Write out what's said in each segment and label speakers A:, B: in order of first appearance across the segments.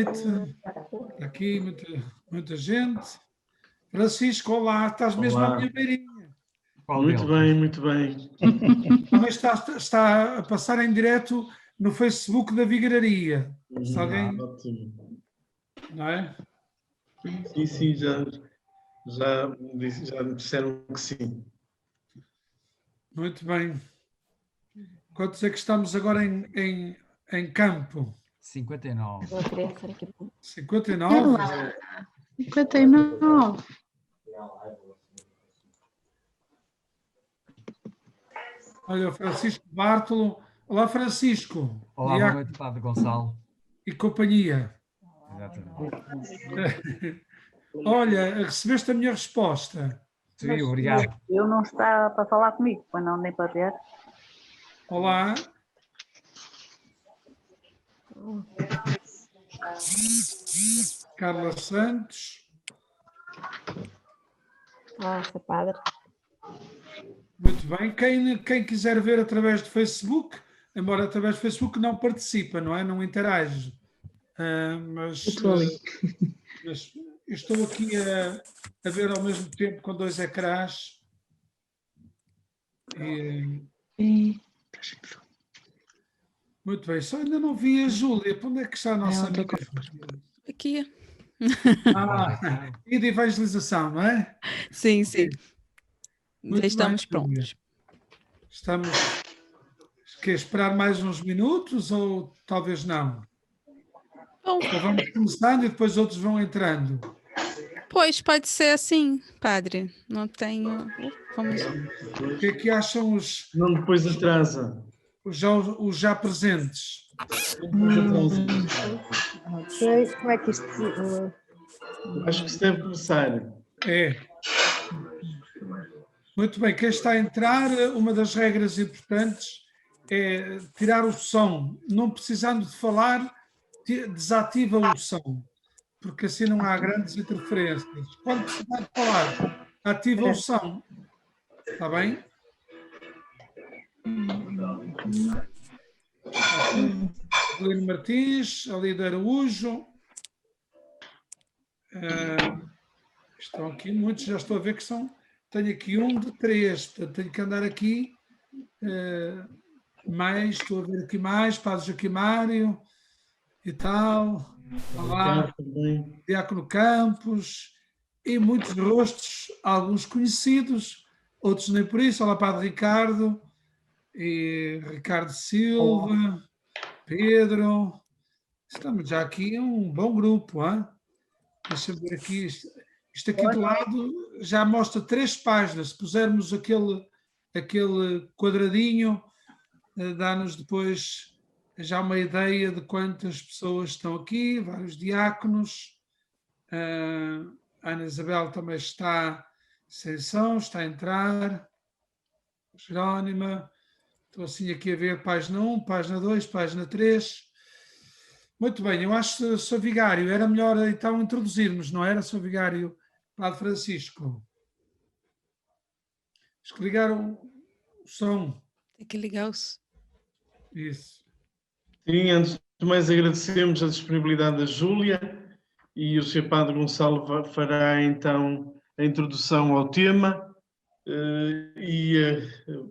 A: noite. Aqui muita gente. Francisco, olá, estás mesmo à minha beirinha.
B: Muito bem, muito bem.
A: Também está a passar em direto no Facebook da Vigararia. Se alguém...
B: Ótimo.
A: Não é?
B: Sim, já me disseram que sim.
A: Muito bem. Quantos é que estamos agora em campo?
C: 59.
A: 59?
D: 59.
A: Olha, o Francisco Bartolo. Olá, Francisco.
C: Olá, boa noite, Padre Gonçalo.
A: E companhia.
C: Exatamente.
A: Olha, recebeste a minha resposta.
C: Sim, obrigado.
D: Eu não está para falar comigo, para não nem para ver.
A: Olá. Carla Santos.
E: Olá, seu padre.
A: Muito bem. Quem quiser ver através do Facebook, embora através do Facebook não participa, não é? Não interage. Mas eu estou aqui a ver ao mesmo tempo com dois ecrãs. Muito bem. Só ainda não vi a Júlia. Para onde é que está a nossa amiga?
F: Aqui.
A: E de evangelização, não é?
F: Sim, sim.
A: Muito
F: Já estamos
A: bem,
F: prontos.
A: Estamos... Quer esperar mais uns minutos ou talvez não?
F: Bom,
A: Ou vamos começando e depois outros vão entrando?
F: pois pode ser assim, padre. Não tenho. Vamos.
A: O que é que acham os
B: Não depois atrasa.
A: já presentes?
E: Não sei como é que isto...
B: Acho que se deve começar.
A: É. Muito bem, quem está a entrar, uma das regras importantes é tirar o som. Não precisando de falar, desativa o som, porque assim não há grandes interferências. Quando precisar de falar, ativa o som. Está bem? Adelino Martins, Alida Araújo. Estão aqui muitos, já estou a ver que são... Tenho aqui 1 de 3, portanto tenho que andar aqui mais, estou a ver aqui mais, Padre Joaquim Mário e tal. Olá, Diácono Campos, e muitos rostos, alguns conhecidos, outros nem por isso. Olá, Padre Ricardo, e Ricardo Silva, Pedro. Estamos já aqui um bom grupo, hein? Deixa eu ver aqui. Isto aqui do lado já mostra 3 páginas. Se pusermos aquele quadradinho, dá-nos depois já uma ideia de quantas pessoas estão aqui, vários diáconos. A Ana Isabel também está sem som, está a entrar. Jerónima. Estou assim aqui a ver página 1, página 2, página 3. Muito bem, eu acho que, Sr. Vigário, era melhor então introduzirmos, não era, Sr. Vigário? Padre Francisco. Acho que ligaram o som.
F: Tem que ligar os.
A: Isso.
B: Sim, antes de mais agradecemos a disponibilidade da Júlia e o Sr. Padre Gonçalo fará então a introdução ao tema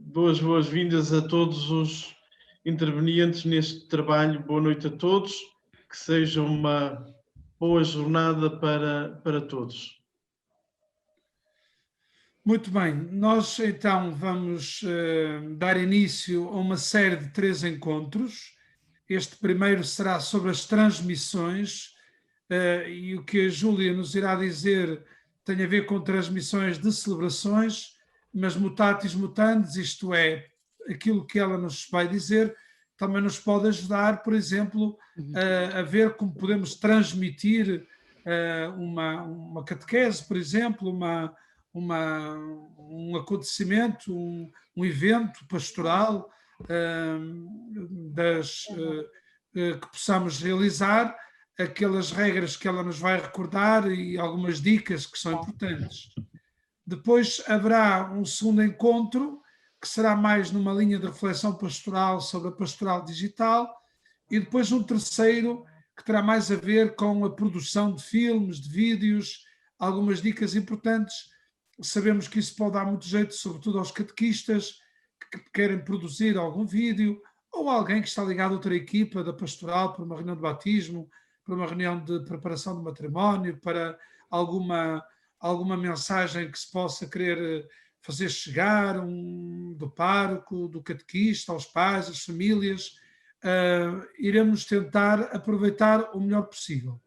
B: boas-vindas a todos os intervenientes neste trabalho. Boa noite a todos, que seja uma boa jornada para todos.
A: Muito bem, nós então vamos dar início a uma série de 3 encontros. Este primeiro será sobre as transmissões e o que a Júlia nos irá dizer tem a ver com transmissões de celebrações, mas mutatis mutandis, isto é, aquilo que ela nos vai dizer, também nos pode ajudar, por exemplo, a ver como podemos transmitir uma catequese, por exemplo, um acontecimento, um evento pastoral que possamos realizar, aquelas regras que ela nos vai recordar e algumas dicas que são importantes. Depois haverá um segundo encontro, que será mais numa linha de reflexão pastoral sobre a pastoral digital, e depois um terceiro, que terá mais a ver com a produção de filmes, de vídeos, algumas dicas importantes. Sabemos que isso pode dar muito jeito, sobretudo aos catequistas que querem produzir algum vídeo, ou alguém que está ligado a outra equipa da pastoral para uma reunião de batismo, para uma reunião de preparação de matrimónio, para alguma mensagem que se possa querer fazer chegar do pároco, do catequista, aos pais, às famílias. Iremos tentar aproveitar o melhor possível.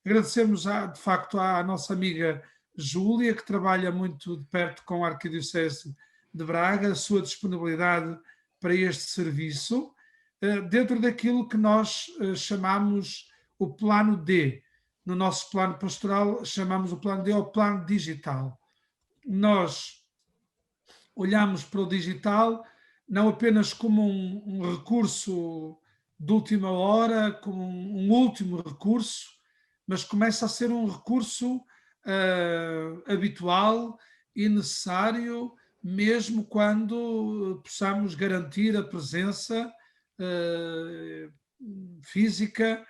A: Agradecemos, de facto, à nossa amiga Júlia, que trabalha muito de perto com a Arquidiocese de Braga, a sua disponibilidade para este serviço, dentro daquilo que nós chamamos o plano D. No nosso plano pastoral, chamamos o plano D o plano digital. Nós olhamos para o digital não apenas como um recurso de última hora, como um último recurso, mas começa a ser um recurso habitual e necessário, mesmo quando possamos garantir a presença física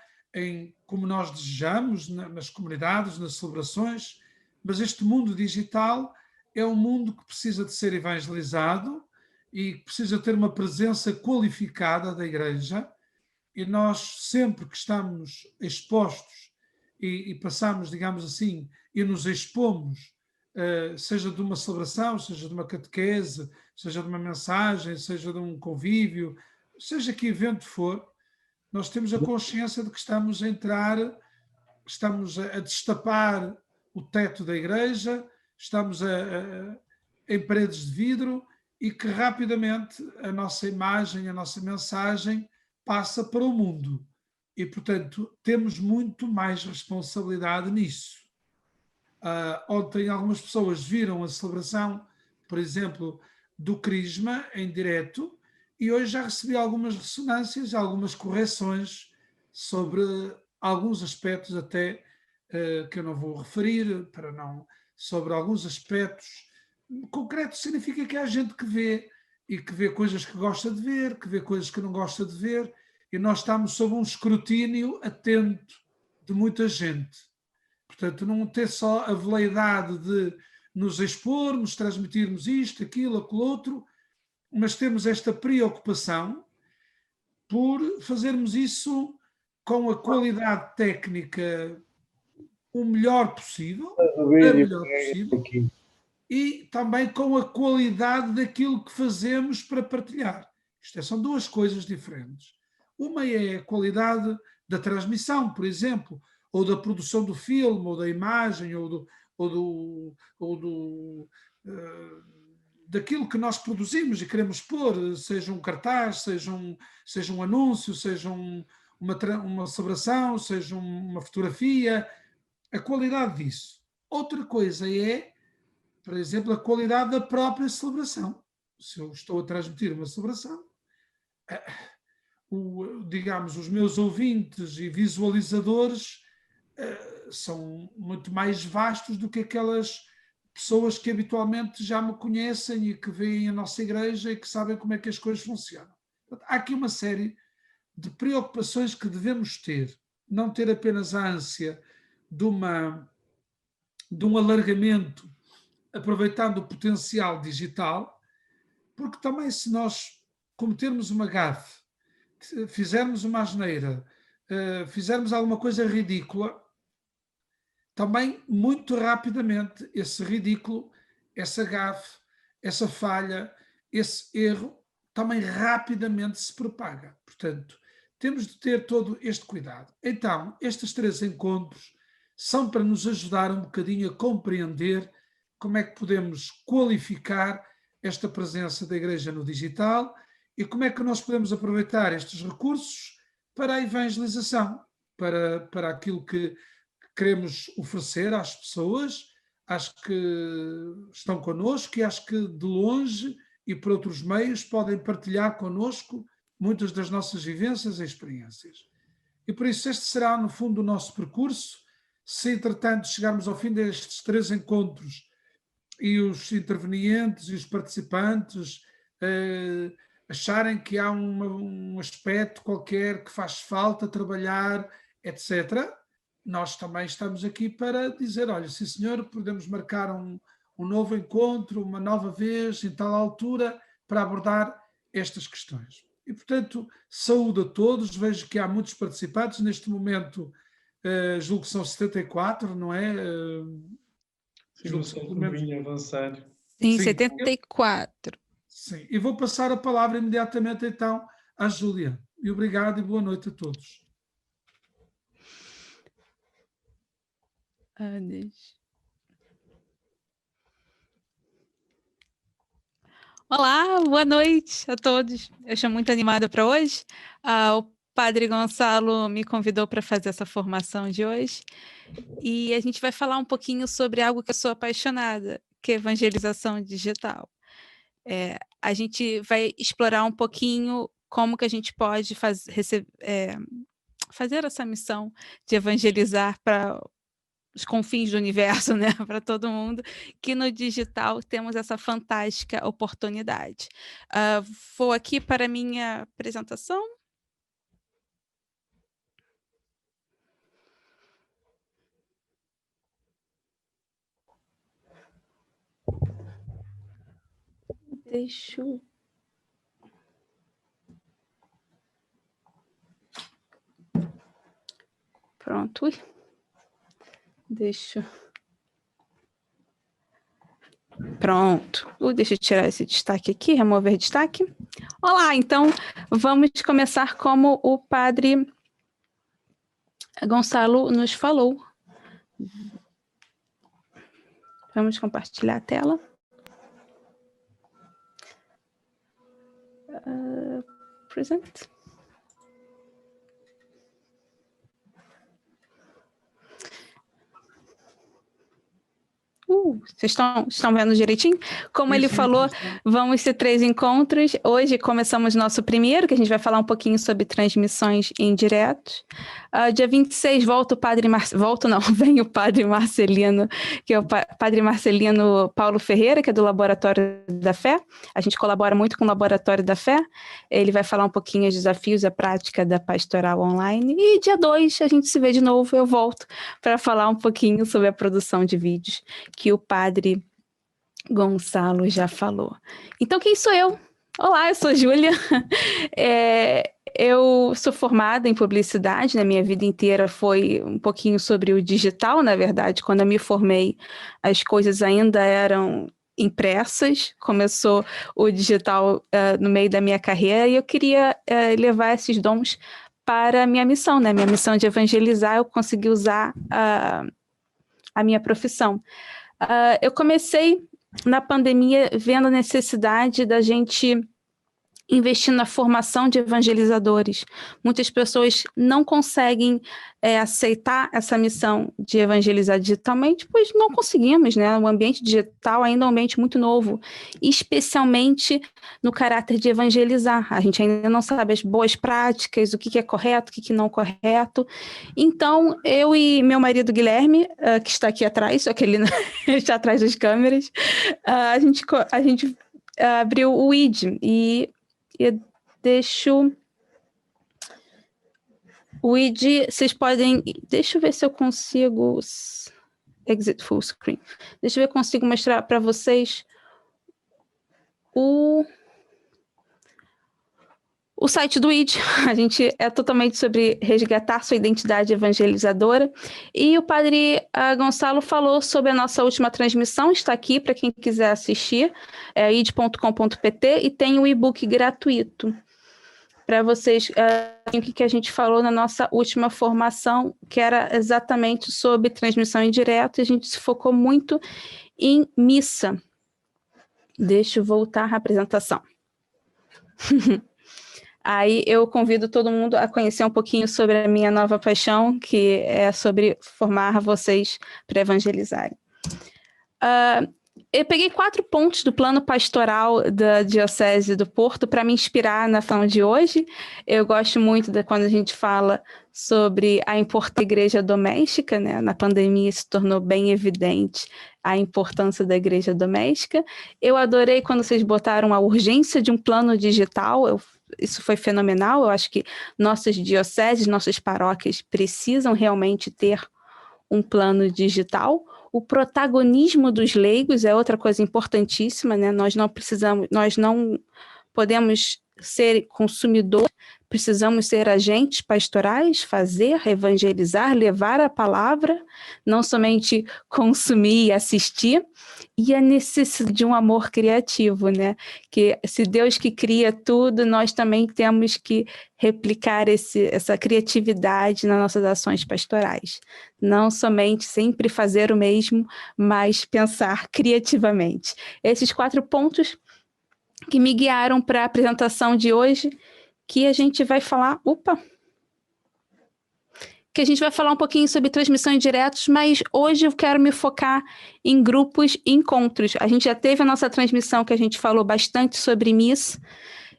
A: como nós desejamos, nas comunidades, nas celebrações. Mas este mundo digital é um mundo que precisa de ser evangelizado e que precisa ter uma presença qualificada da Igreja, e nós, sempre que estamos expostos e passamos, digamos assim, e nos expomos, seja de uma celebração, seja de uma catequese, seja de uma mensagem, seja de um convívio, seja que evento for, nós temos a consciência de que estamos a destapar o teto da Igreja, estamos em paredes de vidro, e que rapidamente a nossa imagem, a nossa mensagem passa para o mundo. E, portanto, temos muito mais responsabilidade nisso. Ontem algumas pessoas viram a celebração, por exemplo, do Crisma em direto, e hoje já recebi algumas ressonâncias, algumas correções sobre alguns aspectos até que eu não vou referir, sobre alguns aspectos concretos. Significa que há gente que vê, e que vê coisas que gosta de ver, que vê coisas que não gosta de ver, e nós estamos sob um escrutínio atento de muita gente. Portanto, não ter só a veleidade de nos expormos, transmitirmos isto, aquilo, aquilo outro, mas temos esta preocupação por fazermos isso com a qualidade técnica o melhor possível, e também com a qualidade daquilo que fazemos para partilhar. São duas coisas diferentes. Uma é a qualidade da transmissão, por exemplo, ou da produção do filme, ou da imagem, daquilo que nós produzimos e queremos pôr, seja um cartaz, seja um anúncio, seja uma celebração, seja uma fotografia, a qualidade disso. Outra coisa é, por exemplo, a qualidade da própria celebração. Se eu estou a transmitir uma celebração, digamos, os meus ouvintes e visualizadores são muito mais vastos do que aquelas pessoas que habitualmente já me conhecem e que veem a nossa igreja e que sabem como é que as coisas funcionam. Portanto, há aqui uma série de preocupações que devemos ter. Não ter apenas a ânsia de um alargamento aproveitando o potencial digital, porque também, se nós cometermos uma gafe, fizermos uma asneira, fizermos alguma coisa ridícula, também muito rapidamente esse ridículo, essa gafe, essa falha, esse erro, também rapidamente se propaga. Portanto, temos de ter todo este cuidado. Então, estes 3 encontros são para nos ajudar um bocadinho a compreender como é que podemos qualificar esta presença da Igreja no digital e como é que nós podemos aproveitar estes recursos para a evangelização, para aquilo que queremos oferecer às pessoas, às que estão connosco e às que de longe e por outros meios podem partilhar connosco muitas das nossas vivências e experiências. E por isso este será, no fundo, o nosso percurso. Se, entretanto, chegarmos ao fim destes 3 encontros e os intervenientes e os participantes acharem que há um aspecto qualquer que faz falta trabalhar etc., nós também estamos aqui para dizer, olha, sim senhor, podemos marcar um novo encontro, uma nova vez, em tal altura, para abordar estas questões. E, portanto, saúde a todos, vejo que há muitos participantes, neste momento julgo que são 74, não é?
B: Sim, não sei como vinha avançar.
F: Sim,
A: Sim.
F: 74.
A: Sim, e vou passar a palavra imediatamente então à Júlia. E obrigado e boa noite a todos.
F: Olá, boa noite a todos. Eu estou muito animada para hoje. O Padre Gonçalo me convidou para fazer essa formação de hoje e a gente vai falar um pouquinho sobre algo que eu sou apaixonada, que é evangelização digital. A gente vai explorar um pouquinho como que a gente pode fazer essa missão de evangelizar para os confins do universo, né, para todo mundo, que no digital temos essa fantástica oportunidade. Vou aqui para a minha apresentação. Deixa eu... Pronto. Pronto. Deixa eu tirar esse destaque aqui, remover destaque. Olá, então vamos começar como o Padre Gonçalo nos falou. Vamos compartilhar a tela. Present. Vocês estão vendo direitinho? Como ele falou, vamos ter 3 encontros. Hoje começamos nosso primeiro, que a gente vai falar um pouquinho sobre transmissões em direto. Dia 26 vem o Padre Marcelino, que é o Padre Marcelino Paulo Ferreira, que é do Laboratório da Fé. A gente colabora muito com o Laboratório da Fé. Ele vai falar um pouquinho dos desafios e a prática da pastoral online. E dia 2 a gente se vê de novo, eu volto para falar um pouquinho sobre a produção de vídeos, que o Padre Gonçalo já falou. Então, quem sou eu? Olá, eu sou Júlia. Eu sou formada em publicidade, na minha vida inteira foi um pouquinho sobre o digital, na verdade. Quando eu me formei, as coisas ainda eram impressas, começou o digital no meio da minha carreira e eu queria levar esses dons para a minha missão, né? Minha missão de evangelizar, eu consegui usar a minha profissão. Eu comecei na pandemia vendo a necessidade da gente investir na formação de evangelizadores. Muitas pessoas não conseguem aceitar essa missão de evangelizar digitalmente, pois não conseguimos, né? O ambiente digital ainda é um ambiente muito novo, especialmente no caráter de evangelizar. A gente ainda não sabe as boas práticas, o que é correto, o que não é correto. Então, eu e meu marido Guilherme, que está aqui atrás, só que ele está atrás das câmeras, a gente abriu o ID e eu deixo o ID, vocês podem, deixa eu ver se eu consigo, exit full screen, deixa eu ver se eu consigo mostrar para vocês o site do ID. A gente é totalmente sobre resgatar sua identidade evangelizadora. E o Padre Gonçalo falou sobre a nossa última transmissão, está aqui para quem quiser assistir, é id.com.pt, e tem o e-book gratuito para vocês, o que a gente falou na nossa última formação, que era exatamente sobre transmissão em direto, e a gente se focou muito em missa. Deixa eu voltar à apresentação. Aí eu convido todo mundo a conhecer um pouquinho sobre a minha nova paixão, que é sobre formar vocês para evangelizarem. Eu peguei 4 pontos do plano pastoral da Diocese do Porto para me inspirar na ação de hoje. Eu gosto muito de quando a gente fala sobre a importância da igreja doméstica, né? Na pandemia se tornou bem evidente a importância da igreja doméstica. Eu adorei quando vocês botaram a urgência de um plano digital. isso foi fenomenal. Eu acho que nossas dioceses, nossas paróquias precisam realmente ter um plano digital. O protagonismo dos leigos é outra coisa importantíssima, né? Nós não podemos ser consumidores, precisamos ser agentes pastorais, fazer, evangelizar, levar a palavra, não somente consumir e assistir, e a necessidade de um amor criativo, né? Que se Deus que cria tudo, nós também temos que replicar essa criatividade nas nossas ações pastorais. Não somente sempre fazer o mesmo, mas pensar criativamente. Esses 4 pontos que me guiaram para a apresentação de hoje, que a gente vai falar, que a gente vai falar um pouquinho sobre transmissões diretas, mas hoje eu quero me focar em grupos e encontros. A gente já teve a nossa transmissão que a gente falou bastante sobre missa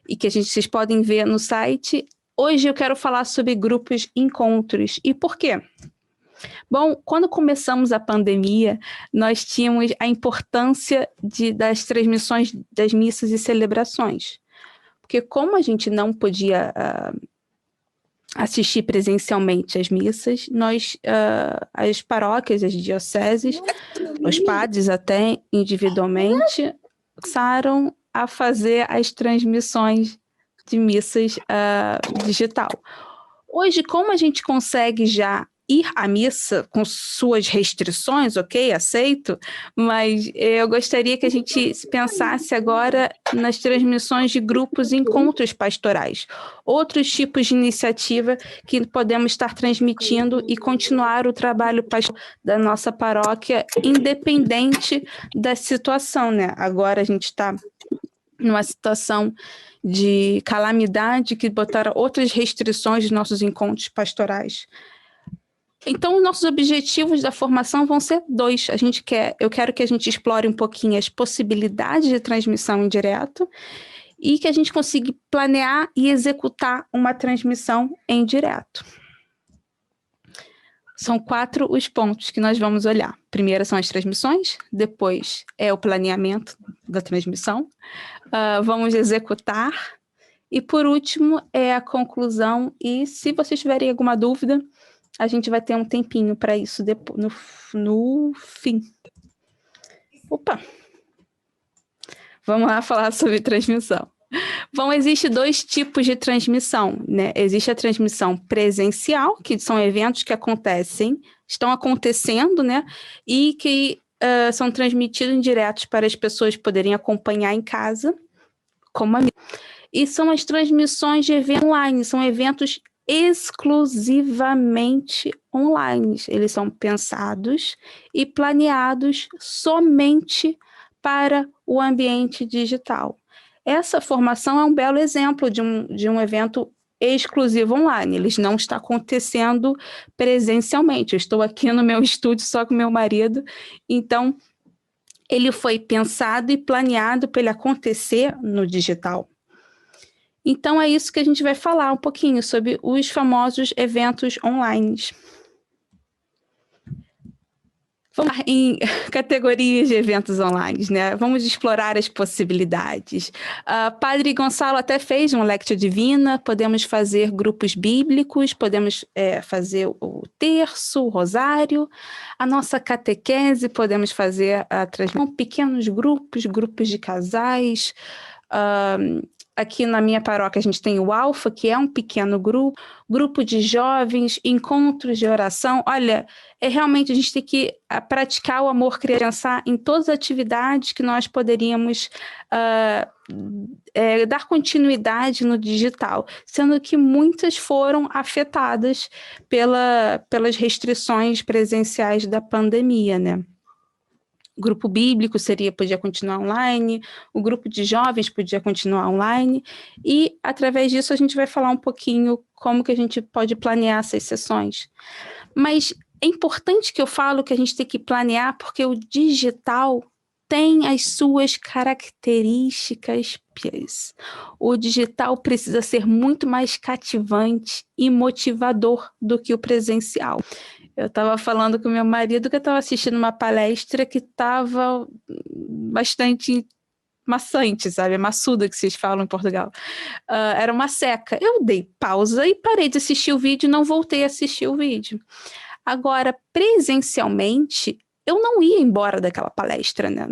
F: e que vocês podem ver no site. Hoje eu quero falar sobre grupos e encontros. E por quê? Bom, quando começamos a pandemia, nós tínhamos a importância das transmissões das missas e celebrações. Porque como a gente não podia assistir presencialmente às missas, as paróquias, as dioceses, os padres até individualmente, começaram a fazer as transmissões de missas digital. Hoje, como a gente consegue já ir à missa com suas restrições, ok, aceito, mas eu gostaria que a gente pensasse agora nas transmissões de grupos e encontros pastorais, outros tipos de iniciativa que podemos estar transmitindo e continuar o trabalho pastoral da nossa paróquia, independente da situação, né? Agora a gente está numa situação de calamidade que botaram outras restrições dos nossos encontros pastorais. Então, os nossos objetivos da formação vão ser 2. Eu quero que a gente explore um pouquinho as possibilidades de transmissão em direto e que a gente consiga planear e executar uma transmissão em direto. São 4 os pontos que nós vamos olhar. Primeiro são as transmissões, depois é o planeamento da transmissão, vamos executar e, por último, é a conclusão. E se vocês tiverem alguma dúvida, a gente vai ter um tempinho para isso depois, no fim. Vamos lá falar sobre transmissão. Bom, existe 2 tipos de transmissão, né? Existe a transmissão presencial, que são eventos que estão acontecendo, né? E que são transmitidos em direto para as pessoas poderem acompanhar em casa, e são as transmissões de eventos online, são eventos exclusivamente online. Eles são pensados e planeados somente para o ambiente digital. Essa formação é um belo exemplo de um evento exclusivo online. Ele não está acontecendo presencialmente. Eu estou aqui no meu estúdio só com meu marido, então ele foi pensado e planeado para ele acontecer no digital. Então, é isso que a gente vai falar um pouquinho sobre os famosos eventos online. Vamos lá em categorias de eventos online, né? Vamos explorar as possibilidades. Padre Gonçalo até fez uma Lectio Divina, podemos fazer grupos bíblicos, podemos fazer o terço, o rosário, a nossa catequese, podemos fazer pequenos grupos de casais. Aqui na minha paróquia a gente tem o Alfa, que é um pequeno grupo de jovens, encontros de oração. Olha, realmente a gente tem que praticar o amor cristão, pensar em todas as atividades que nós poderíamos dar continuidade no digital, sendo que muitas foram afetadas pelas restrições presenciais da pandemia, né? O grupo bíblico podia continuar online, o grupo de jovens podia continuar online, e através disso a gente vai falar um pouquinho como que a gente pode planear essas sessões. Mas é importante que eu falo que a gente tem que planear, porque o digital tem as suas características. O digital precisa ser muito mais cativante e motivador do que o presencial. Eu estava falando com meu marido que eu estava assistindo uma palestra que estava bastante maçante, sabe? Maçuda que vocês falam em Portugal. Era uma seca. Eu dei pausa e parei de assistir o vídeo e não voltei a assistir o vídeo. Agora, presencialmente, eu não ia embora daquela palestra, né?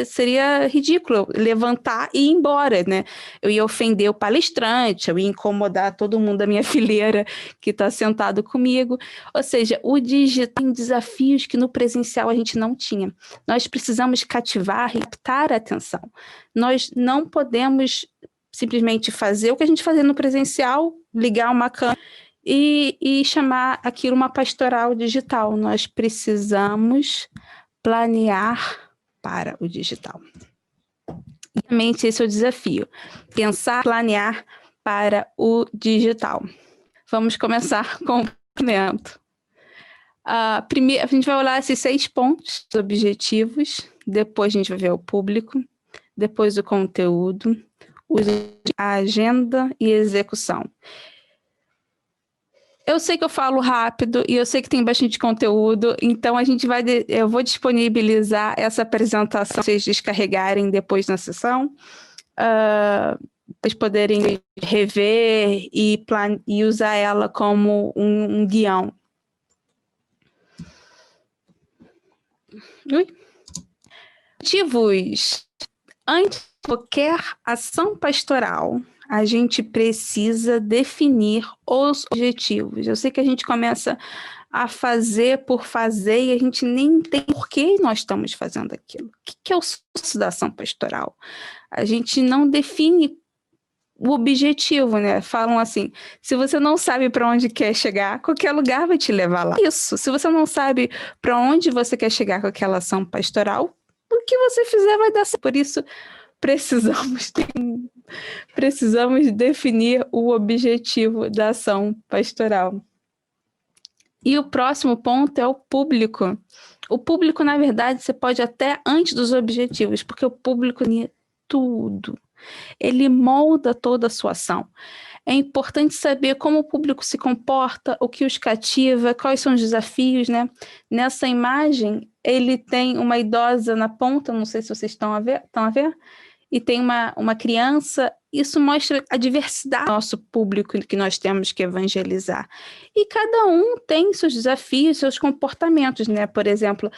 F: Seria ridículo eu levantar e ir embora, né? Eu ia ofender o palestrante, eu ia incomodar todo mundo da minha fileira que está sentado comigo. Ou seja, o digital tem desafios que no presencial a gente não tinha. Nós precisamos cativar e captar a atenção. Nós não podemos simplesmente fazer o que a gente fazia no presencial, ligar uma câmera e chamar aquilo uma pastoral digital. Nós precisamos planear para o digital. E realmente esse é o desafio. Pensar, planear para o digital. Vamos começar com o planejamento. Primeiro, a gente vai olhar esses 6 pontos objetivos, depois a gente vai ver o público, depois o conteúdo, a agenda e a execução. Eu sei que eu falo rápido e eu sei que tem bastante conteúdo, então eu vou disponibilizar essa apresentação para vocês descarregarem depois na sessão, para vocês poderem rever e usar ela como um guião. Objetivos. Antes de qualquer ação pastoral, a gente precisa definir os objetivos. Eu sei que a gente começa a fazer por fazer e a gente nem entende por que nós estamos fazendo aquilo. O que é o sucesso da ação pastoral? A gente não define o objetivo, né? Falam assim, se você não sabe para onde quer chegar, qualquer lugar vai te levar lá. Isso, se você não sabe para onde você quer chegar com aquela ação pastoral, o que você fizer vai dar certo. Por isso, precisamos definir o objetivo da ação pastoral. E o próximo ponto é o público. O público, na verdade, você pode até antes dos objetivos, porque o público é tudo. Ele molda toda a sua ação. É importante saber como o público se comporta, o que os cativa, quais são os desafios, né? Nessa imagem, ele tem uma idosa na ponta, não sei se vocês estão a ver? E tem uma criança. Isso mostra a diversidade do nosso público que nós temos que evangelizar. E cada um tem seus desafios, seus comportamentos, né? Por exemplo,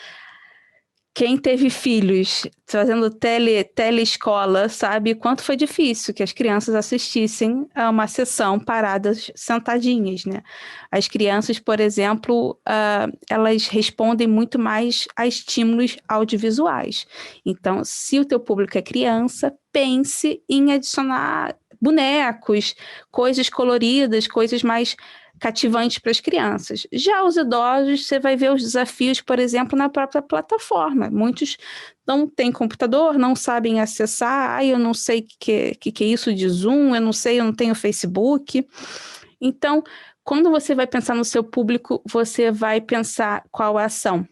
F: quem teve filhos fazendo teleescola sabe quanto foi difícil que as crianças assistissem a uma sessão paradas, sentadinhas, né? As crianças, por exemplo, elas respondem muito mais a estímulos audiovisuais. Então, se o teu público é criança, pense em adicionar bonecos, coisas coloridas, coisas mais cativantes para as crianças. Já os idosos, você vai ver os desafios, por exemplo, na própria plataforma. Muitos não têm computador, não sabem acessar, eu não sei o que é isso de Zoom, eu não tenho Facebook. Então, quando você vai pensar no seu público, você vai pensar qual a ação.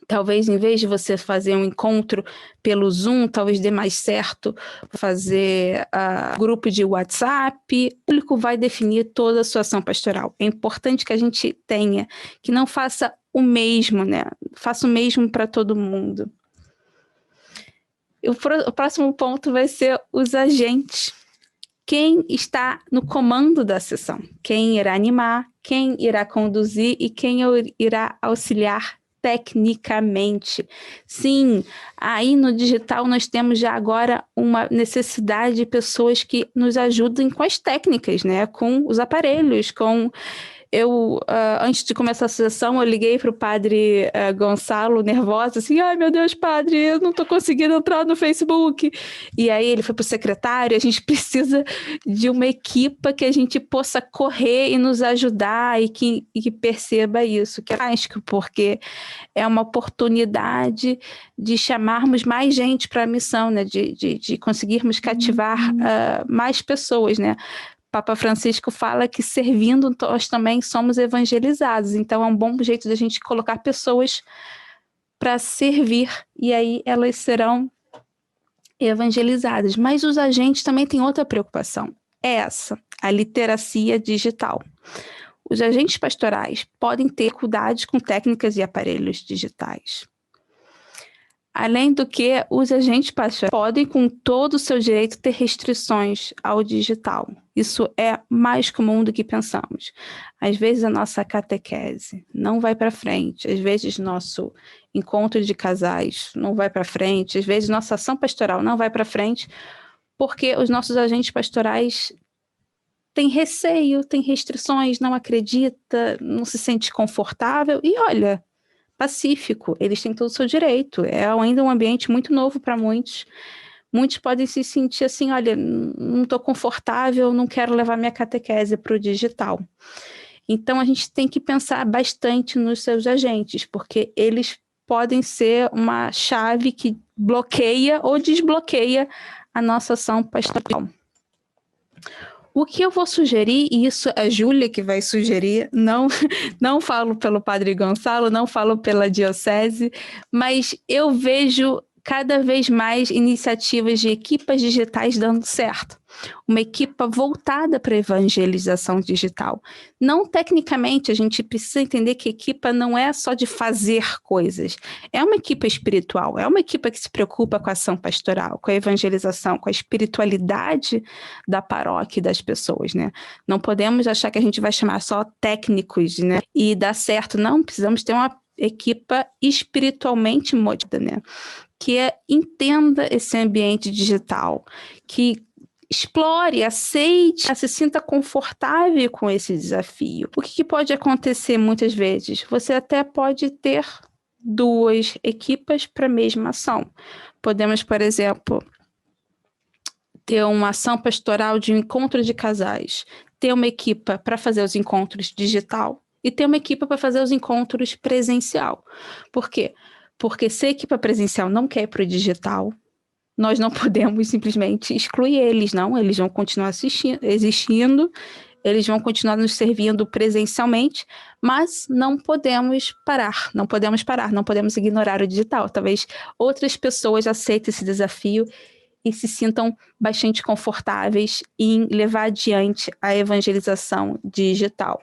F: Talvez, em vez de você fazer um encontro pelo Zoom, talvez dê mais certo fazer grupo de WhatsApp. O público vai definir toda a sua ação pastoral. É importante que a gente tenha, que não faça o mesmo, né? Faça o mesmo para todo mundo. O próximo ponto vai ser os agentes. Quem está no comando da sessão? Quem irá animar, quem irá conduzir e quem irá auxiliar tecnicamente. Sim, aí no digital nós temos já agora uma necessidade de pessoas que nos ajudem com as técnicas, né? Com os aparelhos, antes de começar a sessão, eu liguei para o padre Gonçalo, nervosa, assim, ai meu Deus, padre, eu não estou conseguindo entrar no Facebook. E aí ele foi para o secretário, a gente precisa de uma equipa que a gente possa correr e nos ajudar e que perceba isso, que é fantástico, porque é uma oportunidade de chamarmos mais gente para a missão, né? De conseguirmos cativar mais pessoas, né? Papa Francisco fala que servindo nós também somos evangelizados, então é um bom jeito de a gente colocar pessoas para servir e aí elas serão evangelizadas. Mas os agentes também têm outra preocupação, a literacia digital. Os agentes pastorais podem ter dificuldades com técnicas e aparelhos digitais. Além do que, os agentes pastorais podem, com todo o seu direito, ter restrições ao digital. Isso é mais comum do que pensamos. Às vezes a nossa catequese não vai para frente, às vezes nosso encontro de casais não vai para frente, às vezes nossa ação pastoral não vai para frente, porque os nossos agentes pastorais têm receio, têm restrições, não acredita, não se sente confortável e olha, pacífico, eles têm todo o seu direito, é ainda um ambiente muito novo para muitos. Muitos podem se sentir assim, olha, não estou confortável, não quero levar minha catequese para o digital. Então, a gente tem que pensar bastante nos seus agentes, porque eles podem ser uma chave que bloqueia ou desbloqueia a nossa ação pastoral. O que eu vou sugerir, e isso é a Júlia que vai sugerir, não falo pelo Padre Gonçalo, não falo pela diocese, mas eu vejo cada vez mais iniciativas de equipas digitais dando certo. Uma equipa voltada para a evangelização digital. Não tecnicamente, a gente precisa entender que equipa não é só de fazer coisas. É uma equipa espiritual, é uma equipa que se preocupa com a ação pastoral, com a evangelização, com a espiritualidade da paróquia e das pessoas, né? Não podemos achar que a gente vai chamar só técnicos, né? E dar certo. Não, precisamos ter uma equipa espiritualmente motivada, né? Que entenda esse ambiente digital, que explore, aceite, se sinta confortável com esse desafio. O que pode acontecer muitas vezes? Você até pode ter 2 equipas para a mesma ação. Podemos, por exemplo, ter uma ação pastoral de encontro de casais, ter uma equipa para fazer os encontros digital e ter uma equipa para fazer os encontros presencial. Por quê? Porque se a equipa presencial não quer ir para o digital, nós não podemos simplesmente excluir eles, não. Eles vão continuar existindo, eles vão continuar nos servindo presencialmente, mas não podemos parar, não podemos ignorar o digital. Talvez outras pessoas aceitem esse desafio e se sintam bastante confortáveis em levar adiante a evangelização digital.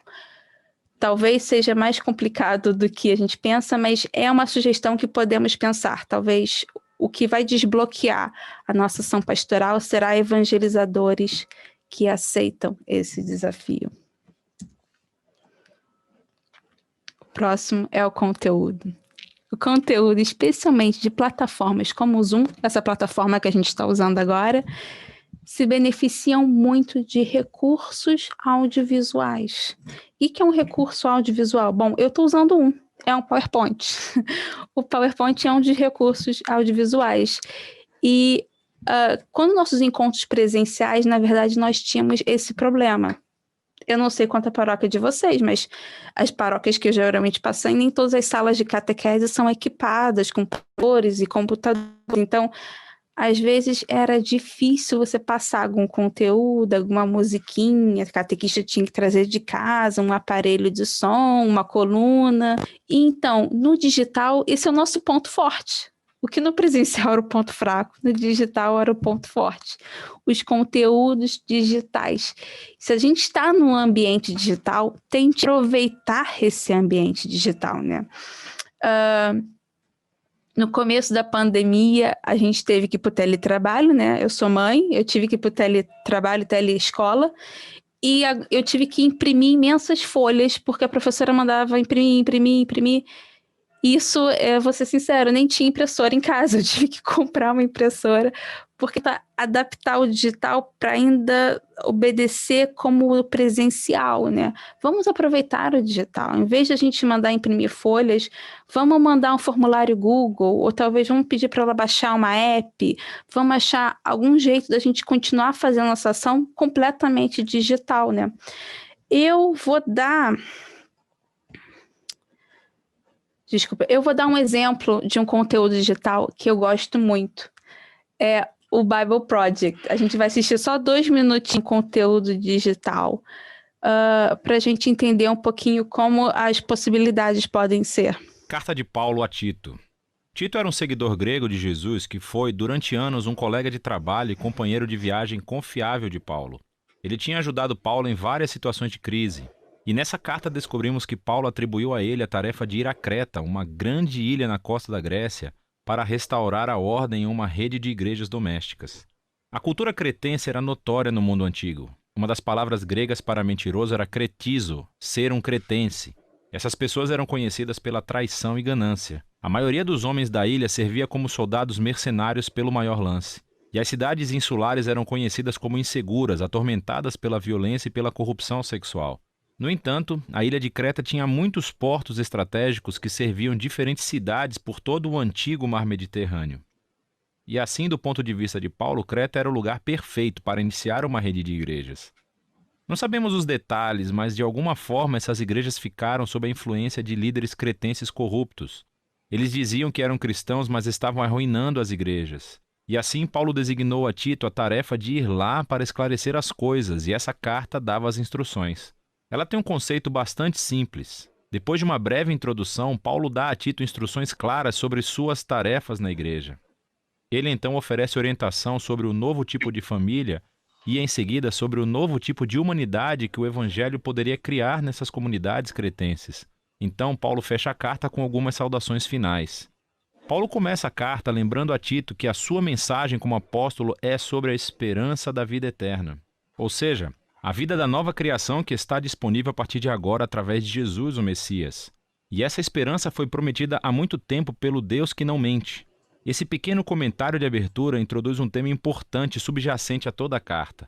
F: Talvez seja mais complicado do que a gente pensa, mas é uma sugestão que podemos pensar. Talvez o que vai desbloquear a nossa ação pastoral será evangelizadores que aceitam esse desafio. O próximo é o conteúdo. O conteúdo, especialmente de plataformas como o Zoom, essa plataforma que a gente está usando agora, se beneficiam muito de recursos audiovisuais. E que é um recurso audiovisual? Bom, eu estou usando é um PowerPoint. O PowerPoint é um de recursos audiovisuais. E quando nossos encontros presenciais, na verdade, nós tínhamos esse problema. Eu não sei quanto a paróquia de vocês, mas as paróquias que eu geralmente passei, nem todas as salas de catequese são equipadas com computadores e computadores. Então, às vezes era difícil você passar algum conteúdo, alguma musiquinha, o catequista tinha que trazer de casa, um aparelho de som, uma coluna. Então, no digital, esse é o nosso ponto forte. O que no presencial era o ponto fraco, no digital era o ponto forte. Os conteúdos digitais. Se a gente está no ambiente digital, tente aproveitar esse ambiente digital, né? No começo da pandemia, a gente teve que ir para o teletrabalho, né? Eu sou mãe, eu tive que ir para o teletrabalho, teleescola, e eu tive que imprimir imensas folhas, porque a professora mandava imprimir. Isso, vou ser sincero, nem tinha impressora em casa, eu tive que comprar uma impressora, porque adaptar o digital para ainda obedecer como o presencial, né? Vamos aproveitar o digital. Em vez de a gente mandar imprimir folhas, vamos mandar um formulário Google, ou talvez vamos pedir para ela baixar uma app, vamos achar algum jeito da gente continuar fazendo nossa ação completamente digital, né? Eu vou dar um exemplo de um conteúdo digital que eu gosto muito. É o Bible Project. A gente vai assistir só 2 minutinhos de conteúdo digital para a gente entender um pouquinho como as possibilidades podem ser.
G: Carta de Paulo a Tito. Tito era um seguidor grego de Jesus que foi, durante anos, um colega de trabalho e companheiro de viagem confiável de Paulo. Ele tinha ajudado Paulo em várias situações de crise. E nessa carta descobrimos que Paulo atribuiu a ele a tarefa de ir a Creta, uma grande ilha na costa da Grécia, para restaurar a ordem em uma rede de igrejas domésticas. A cultura cretense era notória no mundo antigo. Uma das palavras gregas para mentiroso era cretizo, ser um cretense. Essas pessoas eram conhecidas pela traição e ganância. A maioria dos homens da ilha servia como soldados mercenários pelo maior lance. E as cidades insulares eram conhecidas como inseguras, atormentadas pela violência e pela corrupção sexual. No entanto, a ilha de Creta tinha muitos portos estratégicos que serviam diferentes cidades por todo o antigo mar Mediterrâneo. E assim, do ponto de vista de Paulo, Creta era o lugar perfeito para iniciar uma rede de igrejas. Não sabemos os detalhes, mas de alguma forma essas igrejas ficaram sob a influência de líderes cretenses corruptos. Eles diziam que eram cristãos, mas estavam arruinando as igrejas. E assim Paulo designou a Tito a tarefa de ir lá para esclarecer as coisas, e essa carta dava as instruções. Ela tem um conceito bastante simples. Depois de uma breve introdução, Paulo dá a Tito instruções claras sobre suas tarefas na igreja. Ele então oferece orientação sobre o novo tipo de família e, em seguida, sobre o novo tipo de humanidade que o evangelho poderia criar nessas comunidades cretenses. Então, Paulo fecha a carta com algumas saudações finais. Paulo começa a carta lembrando a Tito que a sua mensagem como apóstolo é sobre a esperança da vida eterna. Ou seja, a vida da nova criação que está disponível a partir de agora através de Jesus, o Messias. E essa esperança foi prometida há muito tempo pelo Deus que não mente. Esse pequeno comentário de abertura introduz um tema importante subjacente a toda a carta.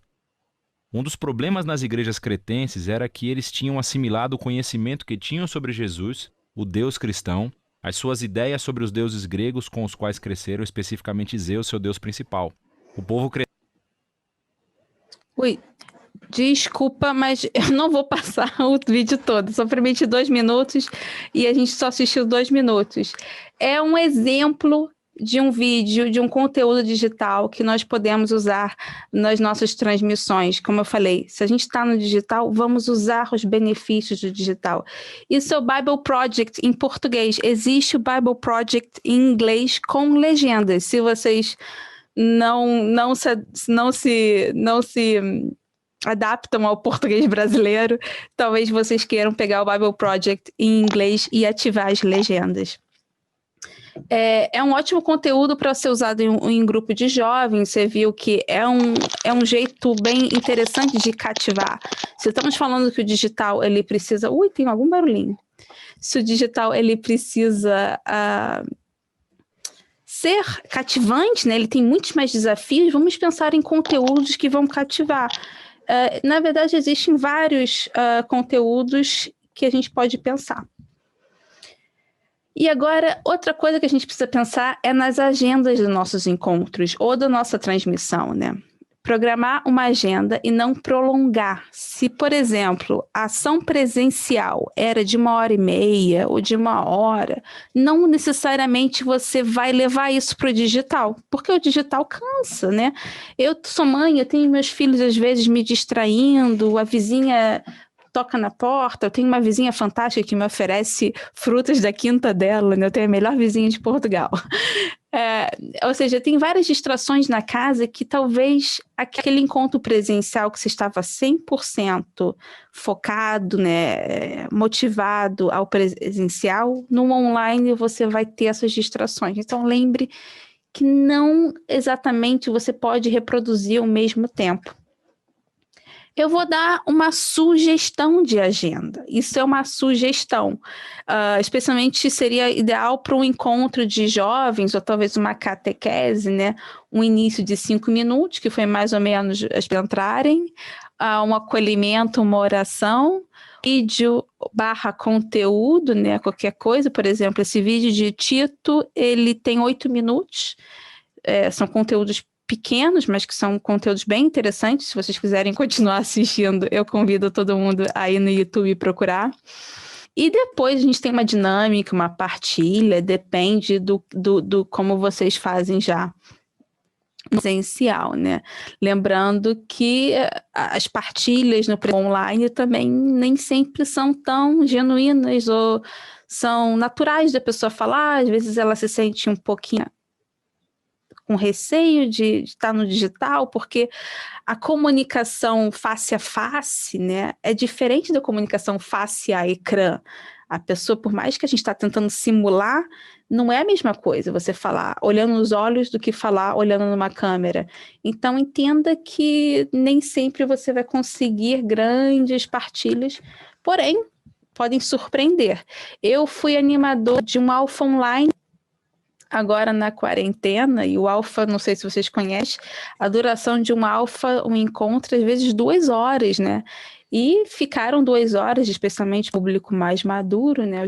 G: Um dos problemas nas igrejas cretenses era que eles tinham assimilado o conhecimento que tinham sobre Jesus, o Deus cristão, as suas ideias sobre os deuses gregos com os quais cresceram, especificamente Zeus, seu deus principal. O povo
F: Ui, desculpa, mas eu não vou passar o vídeo todo. Só permite 2 minutos e a gente só assistiu 2 minutos. É um exemplo de um vídeo, de um conteúdo digital que nós podemos usar nas nossas transmissões. Como eu falei, se a gente está no digital, vamos usar os benefícios do digital. Isso é o Bible Project em português. Existe o Bible Project em inglês com legendas. Se vocês não se adaptam ao português brasileiro, talvez vocês queiram pegar o Bible Project em inglês e ativar as legendas. É um ótimo conteúdo para ser usado em grupo de jovens. Você viu que é um jeito bem interessante de cativar. Se estamos falando que o digital ele precisa... Ui, tem algum barulhinho. Se o digital ele precisa ser cativante, né? Ele tem muitos mais desafios, vamos pensar em conteúdos que vão cativar. Na verdade, existem vários conteúdos que a gente pode pensar. E agora, outra coisa que a gente precisa pensar é nas agendas dos nossos encontros ou da nossa transmissão, né? Programar uma agenda e não prolongar. Se, por exemplo, a ação presencial era de 1h30 ou de 1 hora, não necessariamente você vai levar isso para o digital, porque o digital cansa, né? Eu sou mãe, eu tenho meus filhos às vezes me distraindo, a vizinha toca na porta, eu tenho uma vizinha fantástica que me oferece frutas da quinta dela, né? Eu tenho a melhor vizinha de Portugal. Ou seja, tem várias distrações na casa que talvez aquele encontro presencial que você estava 100% focado, né, motivado ao presencial, no online você vai ter essas distrações. Então lembre que não exatamente você pode reproduzir ao mesmo tempo. Eu vou dar uma sugestão de agenda. Isso é uma sugestão. Especialmente seria ideal para um encontro de jovens, ou talvez uma catequese, né? Um início de 5 minutos, que foi mais ou menos as que entrarem, um acolhimento, uma oração, vídeo / conteúdo, né? Qualquer coisa, por exemplo, esse vídeo de Tito, ele tem 8 minutos, são conteúdos pequenos, mas que são conteúdos bem interessantes. Se vocês quiserem continuar assistindo, eu convido todo mundo a ir no YouTube procurar. E depois a gente tem uma dinâmica, uma partilha, depende do como vocês fazem já presencial, né? Lembrando que as partilhas no online também nem sempre são tão genuínas ou são naturais da pessoa falar. Às vezes ela se sente um pouquinho com receio de estar no digital, porque a comunicação face a face, né, é diferente da comunicação face a ecrã. A pessoa, por mais que a gente está tentando simular, não é a mesma coisa você falar olhando nos olhos do que falar olhando numa câmera. Então, entenda que nem sempre você vai conseguir grandes partilhas, porém, podem surpreender. Eu fui animador de um Alpha Online agora na quarentena, e o Alpha, não sei se vocês conhecem, a duração de um Alpha, um encontro, às vezes 2 horas, né? E ficaram 2 horas, especialmente o público mais maduro, né?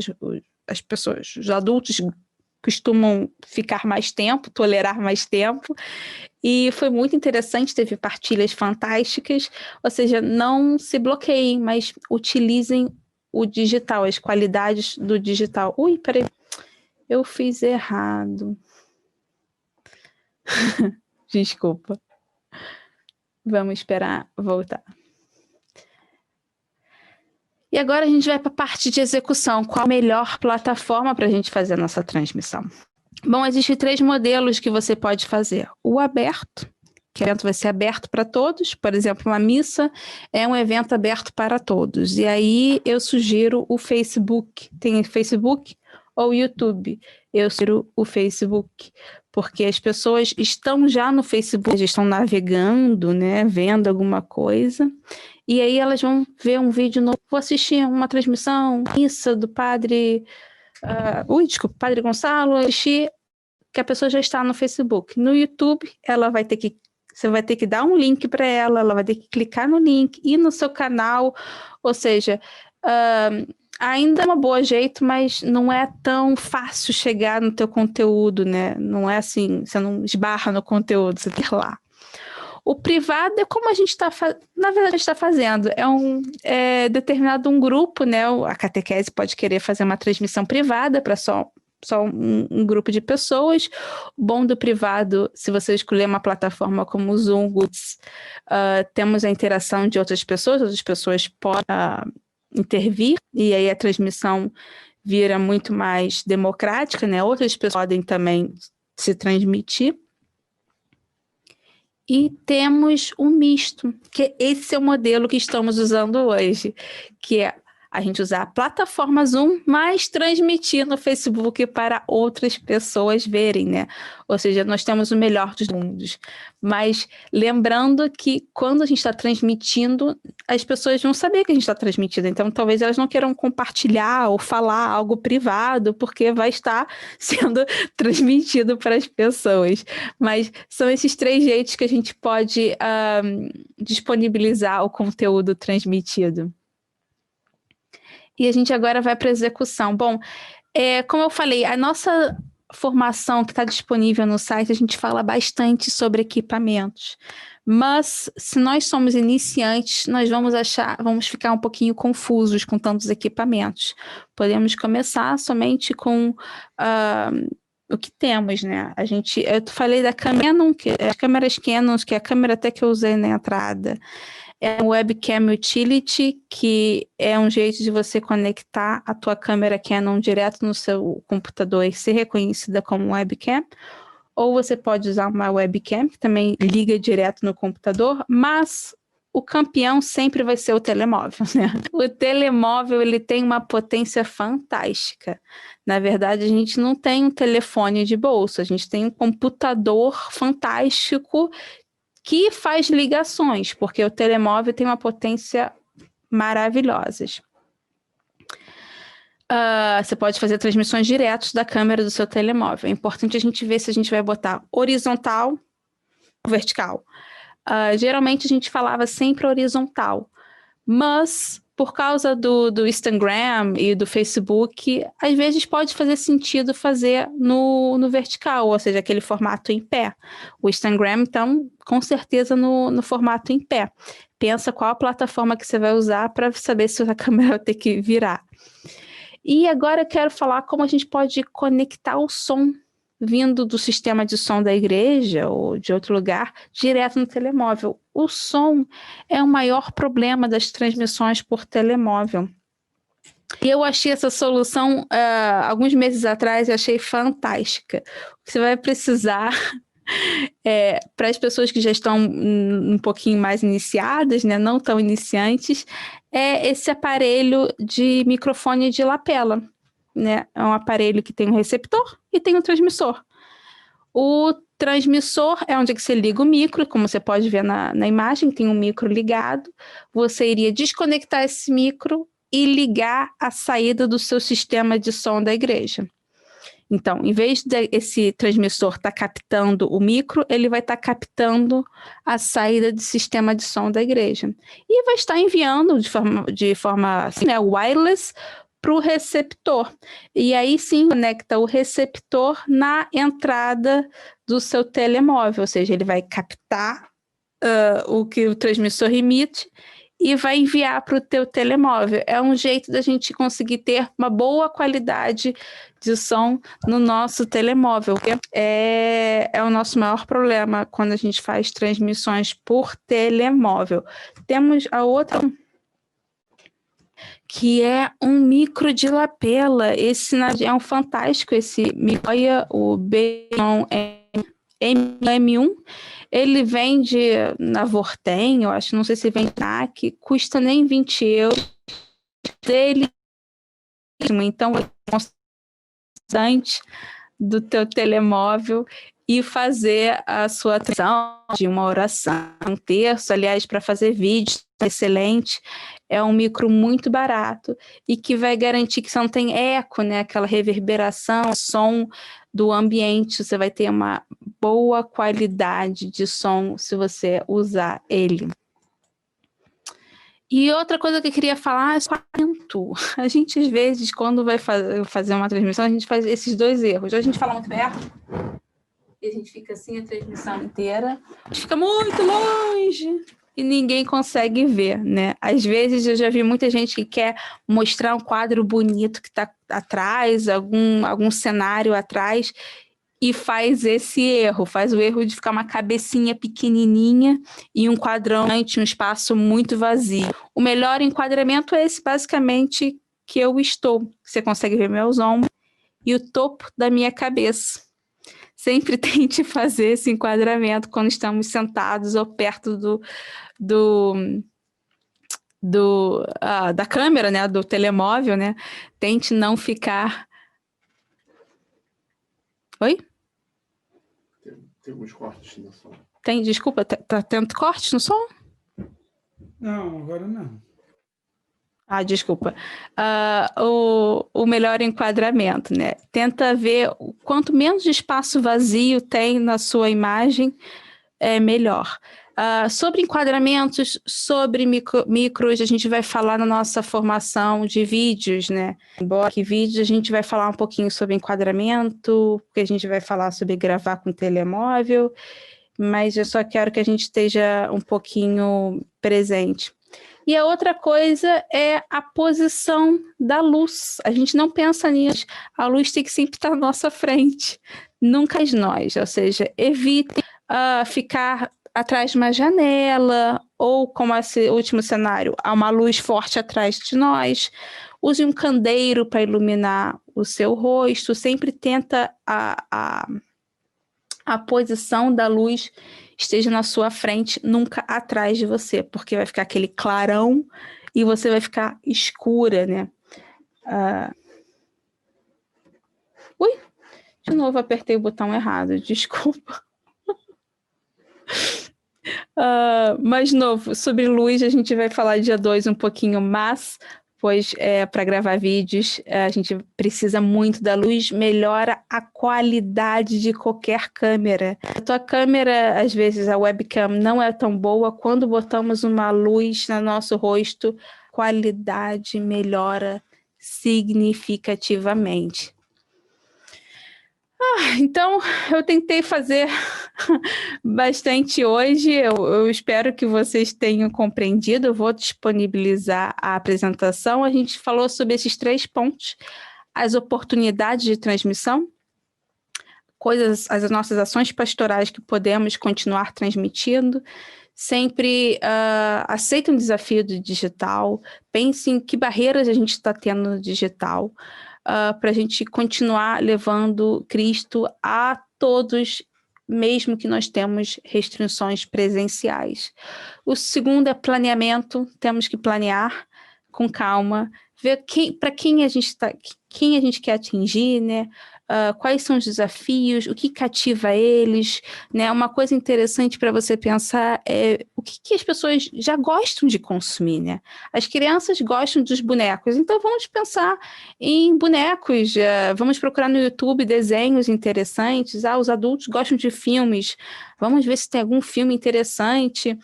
F: As pessoas, os adultos costumam ficar mais tempo, tolerar mais tempo, e foi muito interessante, teve partilhas fantásticas, ou seja, não se bloqueiem, mas utilizem o digital, as qualidades do digital. Ui, peraí, eu fiz errado. Desculpa. Vamos esperar voltar. E agora a gente vai para a parte de execução. Qual a melhor plataforma para a gente fazer a nossa transmissão? Bom, existem 3 modelos que você pode fazer. O aberto, que o evento vai ser aberto para todos. Por exemplo, uma missa é um evento aberto para todos. E aí eu sugiro o Facebook. Tem Facebook ou YouTube? Eu sugiro o Facebook, porque as pessoas estão já no Facebook, já estão navegando, né, vendo alguma coisa, e aí elas vão ver um vídeo novo, vou assistir uma transmissão, missa do padre, padre Gonçalo, assistir, que a pessoa já está no Facebook. No YouTube, você vai ter que dar um link para ela, ela vai ter que clicar no link, ir no seu canal, ou seja, ainda é um bom jeito, mas não é tão fácil chegar no teu conteúdo, né? Não é assim, você não esbarra no conteúdo, você tem lá. O privado é como a gente está na verdade, a gente está fazendo. É determinado um grupo, né? A catequese pode querer fazer uma transmissão privada para só um grupo de pessoas. O bom do privado, se você escolher uma plataforma como o Zoom, temos a interação de outras pessoas podem intervir, e aí a transmissão vira muito mais democrática, né? Outras pessoas podem também se transmitir. E temos o misto, que esse é o modelo que estamos usando hoje, que é a gente usar a plataforma Zoom, mas transmitir no Facebook para outras pessoas verem, né? Ou seja, nós temos o melhor dos mundos. Mas lembrando que quando a gente está transmitindo, as pessoas vão saber que a gente está transmitindo. Então, talvez elas não queiram compartilhar ou falar algo privado, porque vai estar sendo transmitido para as pessoas. Mas são esses 3 jeitos que a gente pode disponibilizar o conteúdo transmitido. E a gente agora vai para a execução. Bom, como eu falei, a nossa formação que está disponível no site, a gente fala bastante sobre equipamentos. Mas, se nós somos iniciantes, nós vamos ficar um pouquinho confusos com tantos equipamentos. Podemos começar somente com o que temos, né? Eu falei da Canon, as câmeras Canon, que é a câmera até que eu usei na entrada. É um Webcam Utility, que é um jeito de você conectar a tua câmera Canon direto no seu computador e ser reconhecida como webcam. Ou você pode usar uma webcam, que também liga direto no computador, mas o campeão sempre vai ser o telemóvel, né? O telemóvel, ele tem uma potência fantástica. Na verdade, a gente não tem um telefone de bolsa, a gente tem um computador fantástico que faz ligações, porque o telemóvel tem uma potência maravilhosa. Você pode fazer transmissões diretas da câmera do seu telemóvel. É importante a gente ver se a gente vai botar horizontal ou vertical. Geralmente a gente falava sempre horizontal, mas por causa do Instagram e do Facebook, às vezes pode fazer sentido fazer no vertical, ou seja, aquele formato em pé. O Instagram, então, com certeza no formato em pé. Pensa qual a plataforma que você vai usar para saber se a câmera vai ter que virar. E agora eu quero falar como a gente pode conectar o som vindo do sistema de som da igreja ou de outro lugar, direto no telemóvel. O som é o maior problema das transmissões por telemóvel. E eu achei essa solução, alguns meses atrás, eu achei fantástica. Você vai precisar Para as pessoas que já estão um pouquinho mais iniciadas, né, não tão iniciantes, é esse aparelho de microfone de lapela, né? É um aparelho que tem um receptor e tem um transmissor. O transmissor é onde é que você liga o micro, como você pode ver na imagem, tem um micro ligado. Você iria desconectar esse micro e ligar a saída do seu sistema de som da igreja. Então, em vez desse transmissor estar captando o micro, ele vai estar captando a saída do sistema de som da igreja. E vai estar enviando de forma assim, né, wireless para o receptor. E aí sim conecta o receptor na entrada do seu telemóvel, ou seja, ele vai captar o que o transmissor emite e vai enviar para o teu telemóvel. É um jeito da gente conseguir ter uma boa qualidade de som no nosso telemóvel. É o nosso maior problema quando a gente faz transmissões por telemóvel. Temos a outra, que é um micro de lapela. Esse é um fantástico, esse Mikoya, o BM1. Ele vende na Vorten, eu acho, não sei se vende na NAC, custa nem 20 euros. Dele, então, é constante do teu telemóvel e fazer a sua transmissão de uma oração, um terço, aliás, para fazer vídeos, excelente. É um micro muito barato e que vai garantir que você não tem eco, né? Aquela reverberação, som do ambiente. Você vai ter uma boa qualidade de som se você usar ele. E outra coisa que eu queria falar é o equipamento. A gente, às vezes, quando vai fazer uma transmissão, a gente faz esses dois erros. Ou a gente fala muito perto e a gente fica assim a transmissão inteira. A gente fica muito longe e ninguém consegue ver, né? Às vezes eu já vi muita gente que quer mostrar um quadro bonito que está atrás, algum cenário atrás, e faz esse erro, faz o erro de ficar uma cabecinha pequenininha e um quadrante, um espaço muito vazio. O melhor enquadramento é esse, basicamente, que eu estou. Você consegue ver meus ombros e o topo da minha cabeça. Sempre tente fazer esse enquadramento quando estamos sentados ou perto da câmera, né, do telemóvel, né? Tente não ficar... Oi?
B: Tem alguns cortes no som.
F: Desculpa, tá tendo cortes no som?
A: Não, agora não.
F: Desculpa. O melhor enquadramento, né? Tenta ver quanto menos espaço vazio tem na sua imagem, é melhor. Sobre enquadramentos, sobre micros, a gente vai falar na nossa formação de vídeos, né? Embora que vídeos a gente vai falar um pouquinho sobre enquadramento, porque a gente vai falar sobre gravar com telemóvel, mas eu só quero que a gente esteja um pouquinho presente. E a outra coisa é a posição da luz. A gente não pensa nisso. A luz tem que sempre estar à nossa frente, nunca nós. Ou seja, evite ficar atrás de uma janela, ou como esse último cenário, há uma luz forte atrás de nós. Use um candeeiro para iluminar o seu rosto. Sempre tenta a posição da luz esteja na sua frente, nunca atrás de você, porque vai ficar aquele clarão e você vai ficar escura, né? Ui, de novo apertei o botão errado, desculpa. Mas, de novo, sobre luz a gente vai falar dia 2 um pouquinho mais, pois para gravar vídeos a gente precisa muito da luz, melhora a qualidade de qualquer câmera. A tua câmera, às vezes a webcam não é tão boa, quando botamos uma luz no nosso rosto, a qualidade melhora significativamente. Então, eu tentei fazer bastante hoje, eu espero que vocês tenham compreendido. Eu vou disponibilizar a apresentação. A gente falou sobre esses 3 pontos: as oportunidades de transmissão, as nossas ações pastorais que podemos continuar transmitindo. Sempre aceita um desafio do digital, pense em que barreiras a gente está tendo no digital, para a gente continuar levando Cristo a todos mesmo que nós temos restrições presenciais. O segundo é planeamento, temos que planear com calma, ver para quem a gente quer atingir, né? Quais são os desafios, o que cativa eles, né? Uma coisa interessante para você pensar é o que as pessoas já gostam de consumir, né? As crianças gostam dos bonecos, então vamos pensar em bonecos, vamos procurar no YouTube desenhos interessantes, os adultos gostam de filmes, vamos ver se tem algum filme interessante.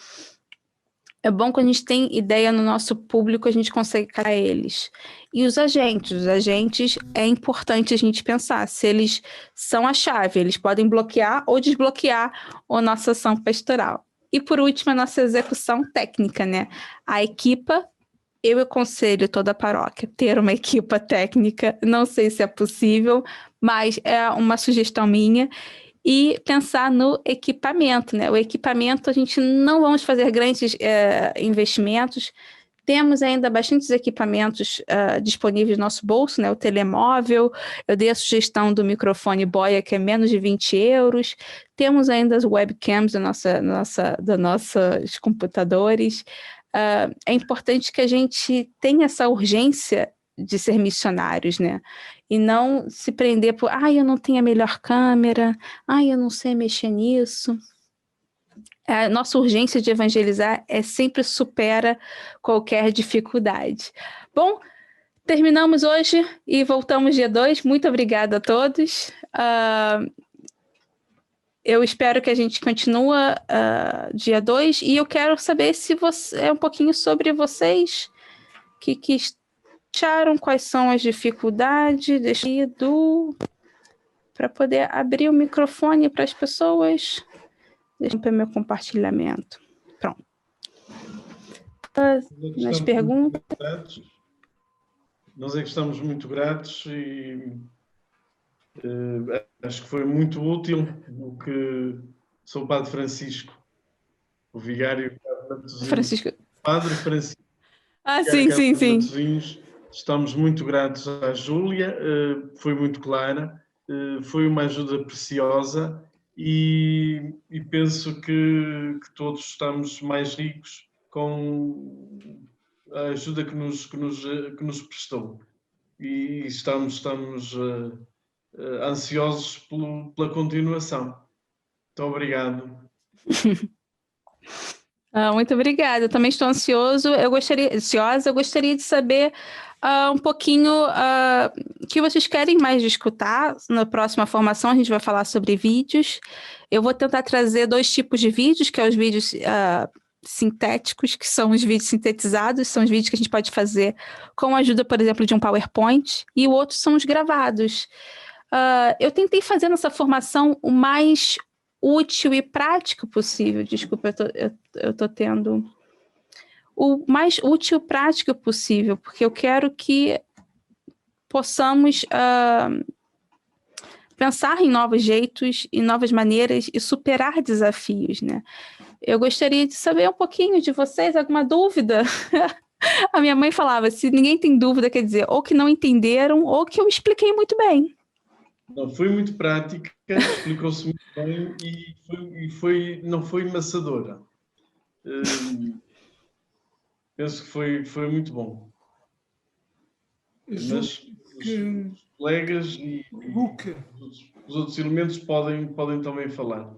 F: É bom que a gente tem ideia no nosso público, a gente consegue captar eles. E os agentes é importante a gente pensar se eles são a chave, eles podem bloquear ou desbloquear a nossa ação pastoral. E por último, a nossa execução técnica, né? A equipa, eu aconselho toda a paróquia ter uma equipa técnica, não sei se é possível, mas é uma sugestão minha. E pensar no equipamento, né? O equipamento, a gente não vamos fazer grandes investimentos, temos ainda bastantes equipamentos disponíveis no nosso bolso, né? O telemóvel, eu dei a sugestão do microfone Boya, que é menos de 20 euros, temos ainda as webcams dos nossos computadores. É importante que a gente tenha essa urgência de ser missionários, né? E não se prender por, eu não tenho a melhor câmera, eu não sei mexer nisso. A nossa urgência de evangelizar sempre supera qualquer dificuldade. Bom, terminamos hoje e voltamos dia 2. Muito obrigada a todos. Eu espero que a gente continue dia 2 e eu quero saber se um pouquinho sobre vocês que acharam, quais são as dificuldades, para poder abrir o microfone para as pessoas. Deixa eu ver meu compartilhamento. Pronto. Nas perguntas.
B: Nós é que estamos muito gratos e acho que foi muito útil o que São Padre Francisco, o vigário
F: Francisco.
B: Padre Francisco.
F: Sim.
B: Estamos muito gratos à Júlia, foi muito clara, foi uma ajuda preciosa e penso que todos estamos mais ricos com a ajuda que nos prestou e estamos ansiosos pela continuação. Muito obrigado.
F: Muito obrigada, eu também estou ansiosa. Eu gostaria de saber um pouquinho o que vocês querem mais de escutar. Na próxima formação a gente vai falar sobre vídeos. Eu vou tentar trazer 2 tipos de vídeos, que são os vídeos sintéticos, que são os vídeos sintetizados, são os vídeos que a gente pode fazer com a ajuda, por exemplo, de um PowerPoint, e o outro são os gravados. Eu tentei fazer nessa formação o mais útil e prático possível. Desculpa, eu tô tendo o mais útil e prático possível, porque eu quero que possamos pensar em novos jeitos e novas maneiras e superar desafios, né? Eu gostaria de saber um pouquinho de vocês, alguma dúvida? A minha mãe falava, se ninguém tem dúvida, quer dizer, ou que não entenderam, ou que eu expliquei muito bem.
B: Não, foi muito prática, explicou-se muito bem e não foi maçadora. Penso que foi muito bom. Mas os colegas e os outros elementos podem também falar.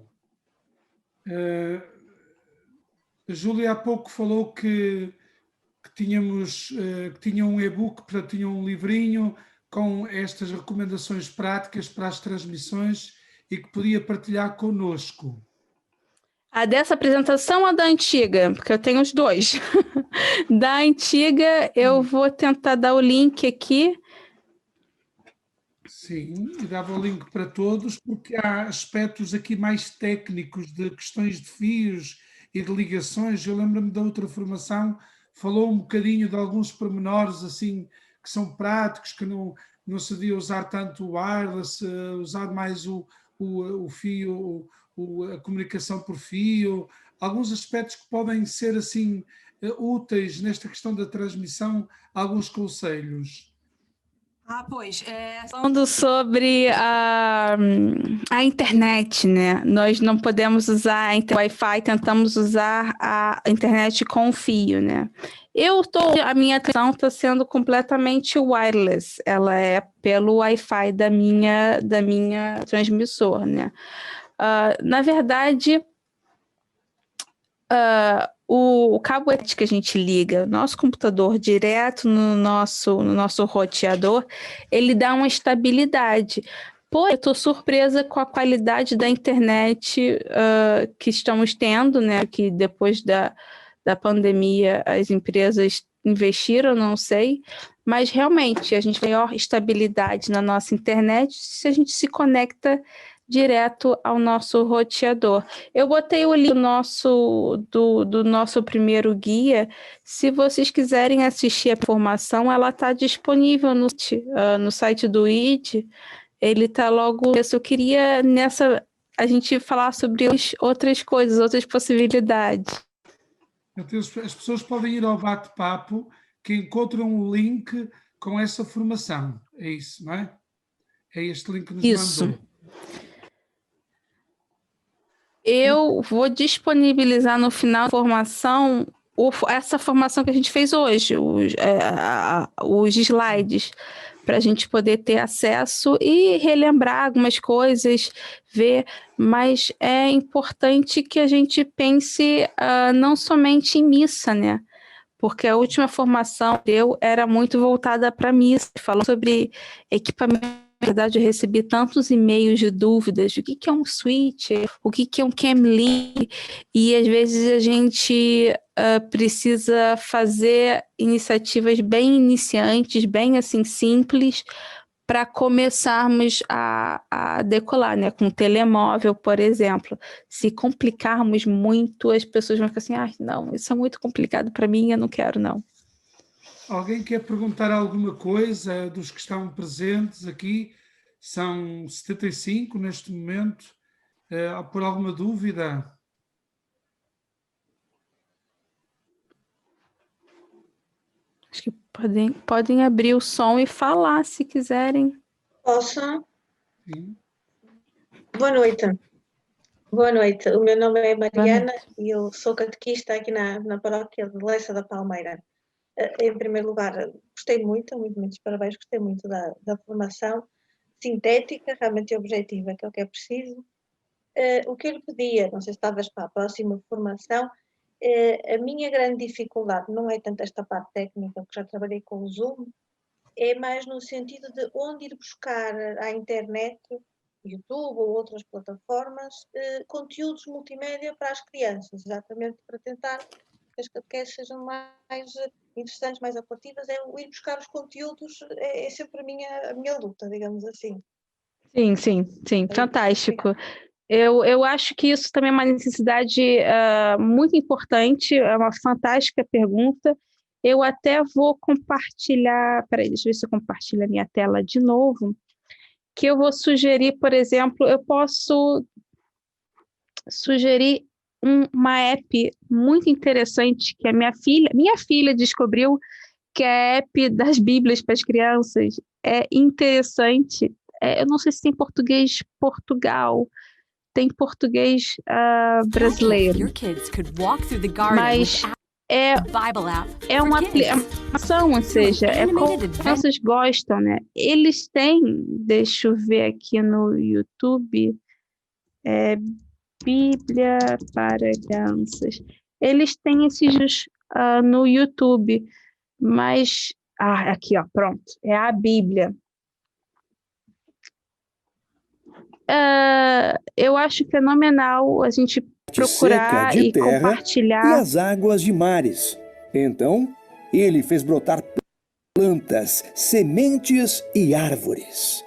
A: A Júlia há pouco falou que tinha um e-book, portanto tinha um livrinho com estas recomendações práticas para as transmissões e que podia partilhar connosco.
F: A dessa apresentação ou da antiga? Porque eu tenho os 2. Da antiga, eu vou tentar dar o link aqui.
A: Sim, e dava o link para todos, porque há aspectos aqui mais técnicos de questões de fios e de ligações. Eu lembro-me da outra formação, falou um bocadinho de alguns pormenores assim, que são práticos, que não se devia usar tanto o wireless, usar mais o fio, a comunicação por fio, alguns aspectos que podem ser assim úteis nesta questão da transmissão, alguns conselhos.
F: Falando sobre a internet, né? Nós não podemos usar o Wi-Fi, tentamos usar a internet com fio, né? A minha atenção está sendo completamente wireless. Ela é pelo Wi-Fi da minha transmissor, né? Na verdade, o cabo que a gente liga nosso computador direto no nosso roteador, ele dá uma estabilidade. Pô, eu estou surpresa com a qualidade da internet que estamos tendo, né? Que depois da pandemia as empresas investiram, não sei, mas realmente a gente tem maior estabilidade na nossa internet se a gente se conecta direto ao nosso roteador. Eu botei o link do nosso primeiro guia. Se vocês quiserem assistir a formação, ela está disponível no site do ID. Ele está logo. Eu queria a gente falar sobre outras coisas, outras possibilidades.
A: Então, as pessoas podem ir ao bate-papo que encontram o link com essa formação. É isso, não é? É este link que nos mandou.
F: Eu vou disponibilizar no final da formação essa formação que a gente fez hoje, os slides, para a gente poder ter acesso e relembrar algumas coisas, ver, mas é importante que a gente pense não somente em missa, né? Porque a última formação era muito voltada para missa, falou sobre equipamento. Na verdade, eu recebi tantos e-mails de dúvidas, o que é um switch, o que é um Camlink, e às vezes a gente precisa fazer iniciativas bem iniciantes, bem assim simples, para começarmos a decolar, né? Com telemóvel, por exemplo. Se complicarmos muito, as pessoas vão ficar assim, não, isso é muito complicado para mim, eu não quero, não.
A: Alguém quer perguntar alguma coisa dos que estão presentes aqui? São 75 neste momento. Por alguma dúvida?
F: Acho que podem abrir o som e falar se quiserem.
H: Posso?
A: Sim.
H: Boa noite. Boa noite. O meu nome é Mariana e eu sou catequista aqui na paróquia de Leça da Palmeira. Em primeiro lugar, gostei muito, muitos parabéns, gostei muito da formação sintética, realmente objetiva, que é o que é preciso. O que eu lhe pedia, não sei se talvez para a próxima formação, a minha grande dificuldade não é tanto esta parte técnica, porque já trabalhei com o Zoom, é mais no sentido de onde ir buscar à internet, YouTube ou outras plataformas, conteúdos multimédia para as crianças, exatamente para tentar que as catequeses sejam mais interessantes, mais apelativas, é o ir buscar os conteúdos, é sempre a minha luta, digamos assim.
F: Sim, fantástico. Eu acho que isso também é uma necessidade muito importante, é uma fantástica pergunta. Eu até vou compartilhar, peraí, deixa eu ver se eu compartilho a minha tela de novo, que eu vou sugerir, por exemplo, eu posso sugerir uma app muito interessante que a minha filha descobriu, que é a app das Bíblias para as crianças. É interessante. Eu não sei se tem português Portugal, tem português brasileiro, mas é uma aplicação, ou seja, como as crianças gostam, né? Eles têm, deixa eu ver aqui no YouTube, Bíblia para crianças. Eles têm esses no YouTube, mas aqui, ó, pronto, é a Bíblia. Eu acho fenomenal a gente procurar e compartilhar.
I: E as águas de mares. Então, ele fez brotar plantas, sementes e árvores.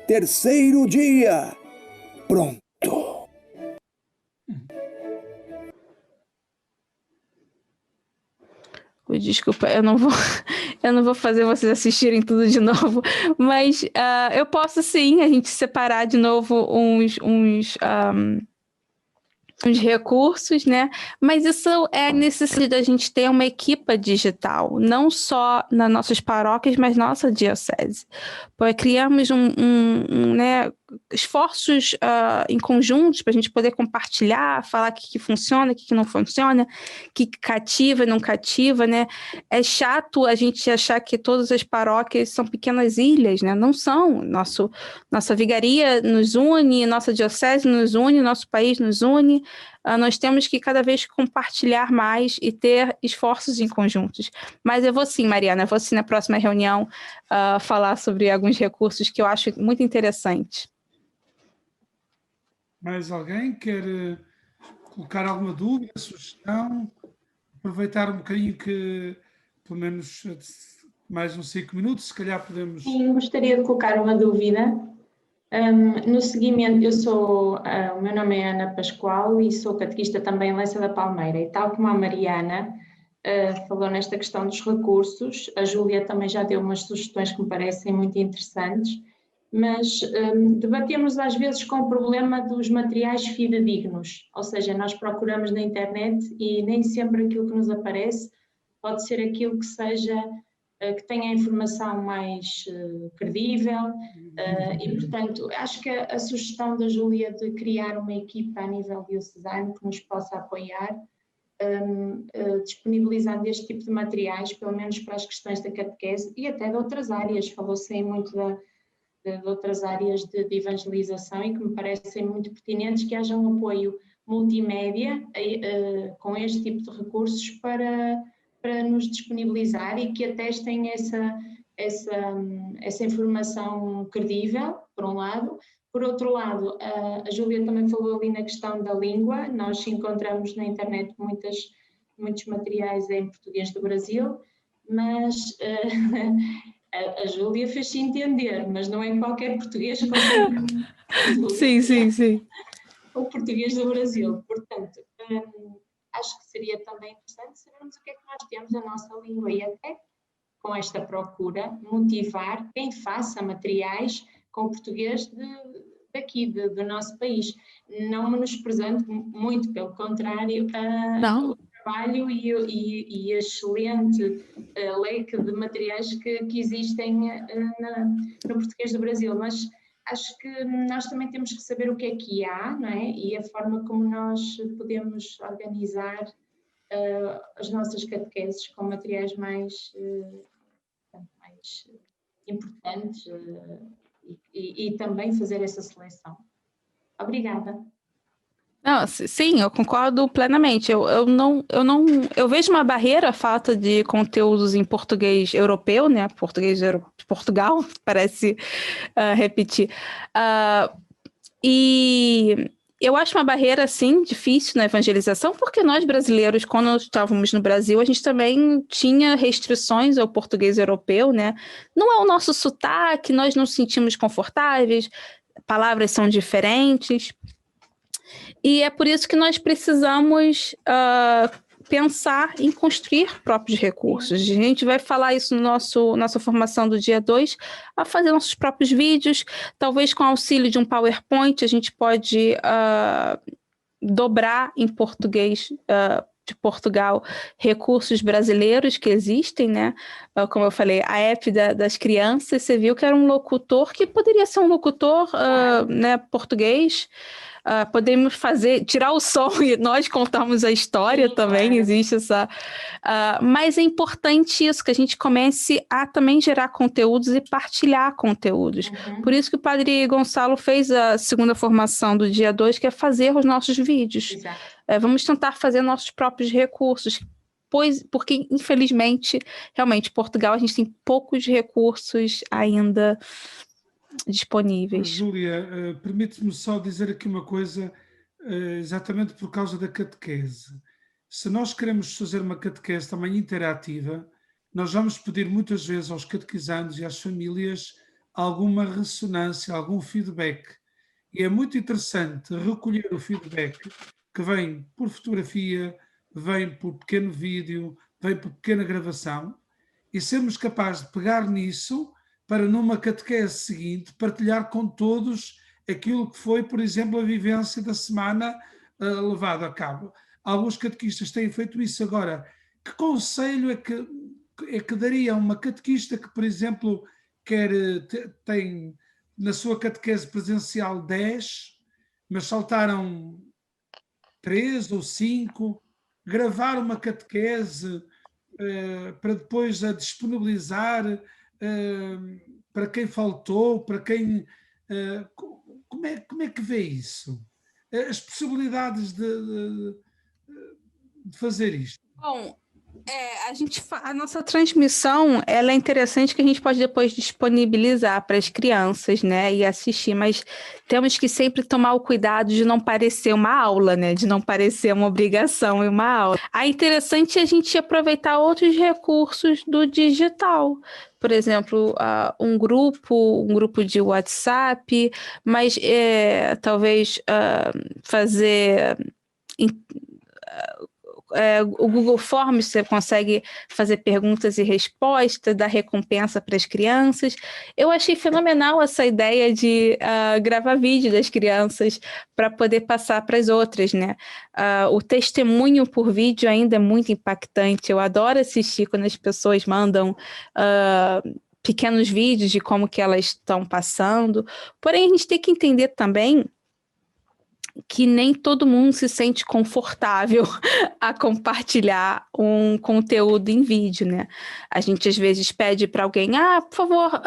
I: Terceiro dia. Pronto.
F: Desculpa, eu não vou fazer vocês assistirem tudo de novo, mas eu posso sim, a gente separar de novo os recursos, né? Mas isso é a necessidade da gente ter uma equipa digital, não só nas nossas paróquias, mas nossa diocese. Porque criamos né, esforços em conjuntos para a gente poder compartilhar, falar o que funciona, o que não funciona, o que cativa e não cativa, né? É chato a gente achar que todas as paróquias são pequenas ilhas, né? Não são. Nossa vigaria nos une, nossa diocese nos une, nosso país nos une. Nós temos que cada vez compartilhar mais e ter esforços em conjuntos. Mas eu vou sim, Mariana, eu vou sim na próxima reunião falar sobre alguns recursos que eu acho muito interessantes.
A: Mais alguém quer colocar alguma dúvida, sugestão? Aproveitar um bocadinho que, pelo menos mais uns 5 minutos, se calhar podemos...
J: Sim, gostaria de colocar uma dúvida. No seguimento, o meu nome é Ana Pascoal e sou catequista também em Leça da Palmeira, e tal como a Mariana falou nesta questão dos recursos, a Júlia também já deu umas sugestões que me parecem muito interessantes, mas debatemos às vezes com o problema dos materiais fidedignos, ou seja, nós procuramos na internet e nem sempre aquilo que nos aparece pode ser aquilo que seja... que tenha a informação mais credível e, portanto, acho que a sugestão da Júlia de criar uma equipa a nível diocesano que nos possa apoiar, disponibilizando este tipo de materiais, pelo menos para as questões da catequese e até de outras áreas, falou-se aí muito de outras áreas de evangelização e que me parecem muito pertinentes que haja um apoio multimédia com este tipo de recursos para nos disponibilizar e que atestem essa informação credível, por um lado. Por outro lado, a Júlia também falou ali na questão da língua, nós encontramos na internet muitos materiais em português do Brasil, mas a Júlia fez-se entender, mas não é qualquer português que consegue...
F: Sim.
J: O português do Brasil, portanto... acho que seria também interessante sabermos o que é que nós temos na nossa língua e até com esta procura motivar quem faça materiais com o português daqui, do nosso país. Não menosprezando, muito pelo contrário, o trabalho e a excelente leque de materiais que existem no português do Brasil, mas acho que nós também temos que saber o que é que há, não é? E a forma como nós podemos organizar as nossas catequeses com materiais mais importantes e também fazer essa seleção. Obrigada.
F: Não, sim, eu concordo plenamente. Eu vejo uma barreira, a falta de conteúdos em português europeu, né? Português de Portugal, parece repetir. E eu acho uma barreira, assim, difícil na evangelização, porque nós brasileiros, quando estávamos no Brasil, a gente também tinha restrições ao português europeu, né? Não é o nosso sotaque, nós não nos sentimos confortáveis, palavras são diferentes. E é por isso que nós precisamos pensar em construir próprios recursos. A gente vai falar isso no nossa formação do dia 2, a fazer nossos próprios vídeos, talvez com auxílio de um PowerPoint, a gente pode dobrar em português de Portugal recursos brasileiros que existem, né? Como eu falei, a app das crianças, você viu que era um locutor que poderia ser um locutor né, português. Podemos tirar o som e nós contarmos a história. Sim, também, claro. Existe essa... mas é importante isso, que a gente comece a também gerar conteúdos e partilhar conteúdos. Uhum. Por isso que o Padre Gonçalo fez a segunda formação do dia 2, que é fazer os nossos vídeos. Exato. Vamos tentar fazer nossos próprios recursos, porque, infelizmente, realmente, Portugal, a gente tem poucos recursos ainda disponíveis.
A: Júlia, permite-me só dizer aqui uma coisa, exatamente por causa da catequese. Se nós queremos fazer uma catequese também interativa, nós vamos pedir muitas vezes aos catequizandos e às famílias alguma ressonância, algum feedback. E é muito interessante recolher o feedback que vem por fotografia, vem por pequeno vídeo, vem por pequena gravação, e sermos capazes de pegar nisso para numa catequese seguinte partilhar com todos aquilo que foi, por exemplo, a vivência da semana levado a cabo. Alguns catequistas têm feito isso. Agora, que conselho é que daria a uma catequista que, por exemplo, tem na sua catequese presencial 10, mas saltaram 3 ou 5, gravar uma catequese para depois a disponibilizar para quem faltou, para quem... como é que vê isso? As possibilidades de fazer isto?
F: Bom, a nossa transmissão, ela é interessante, que a gente pode depois disponibilizar para as crianças, né, e assistir, mas temos que sempre tomar o cuidado de não parecer uma aula, né, de não parecer uma obrigação e uma aula. É interessante a gente aproveitar outros recursos do digital, por exemplo, um grupo de WhatsApp, mas talvez fazer... o Google Forms, você consegue fazer perguntas e respostas, dar recompensa para as crianças. Eu achei fenomenal essa ideia de gravar vídeo das crianças para poder passar para as outras, né? O testemunho por vídeo ainda é muito impactante. Eu adoro assistir quando as pessoas mandam pequenos vídeos de como que elas estão passando. Porém, a gente tem que entender também que nem todo mundo se sente confortável a compartilhar um conteúdo em vídeo, né? A gente às vezes pede para alguém, por favor,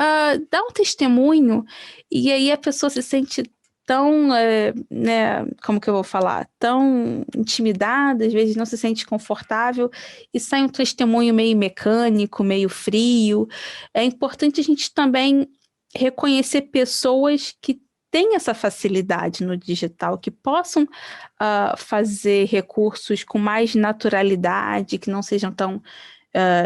F: dá um testemunho, e aí a pessoa se sente tão, né, como que eu vou falar, tão intimidada, às vezes não se sente confortável, e sai um testemunho meio mecânico, meio frio. É importante a gente também reconhecer pessoas que têm essa facilidade no digital, que possam fazer recursos com mais naturalidade, que não sejam tão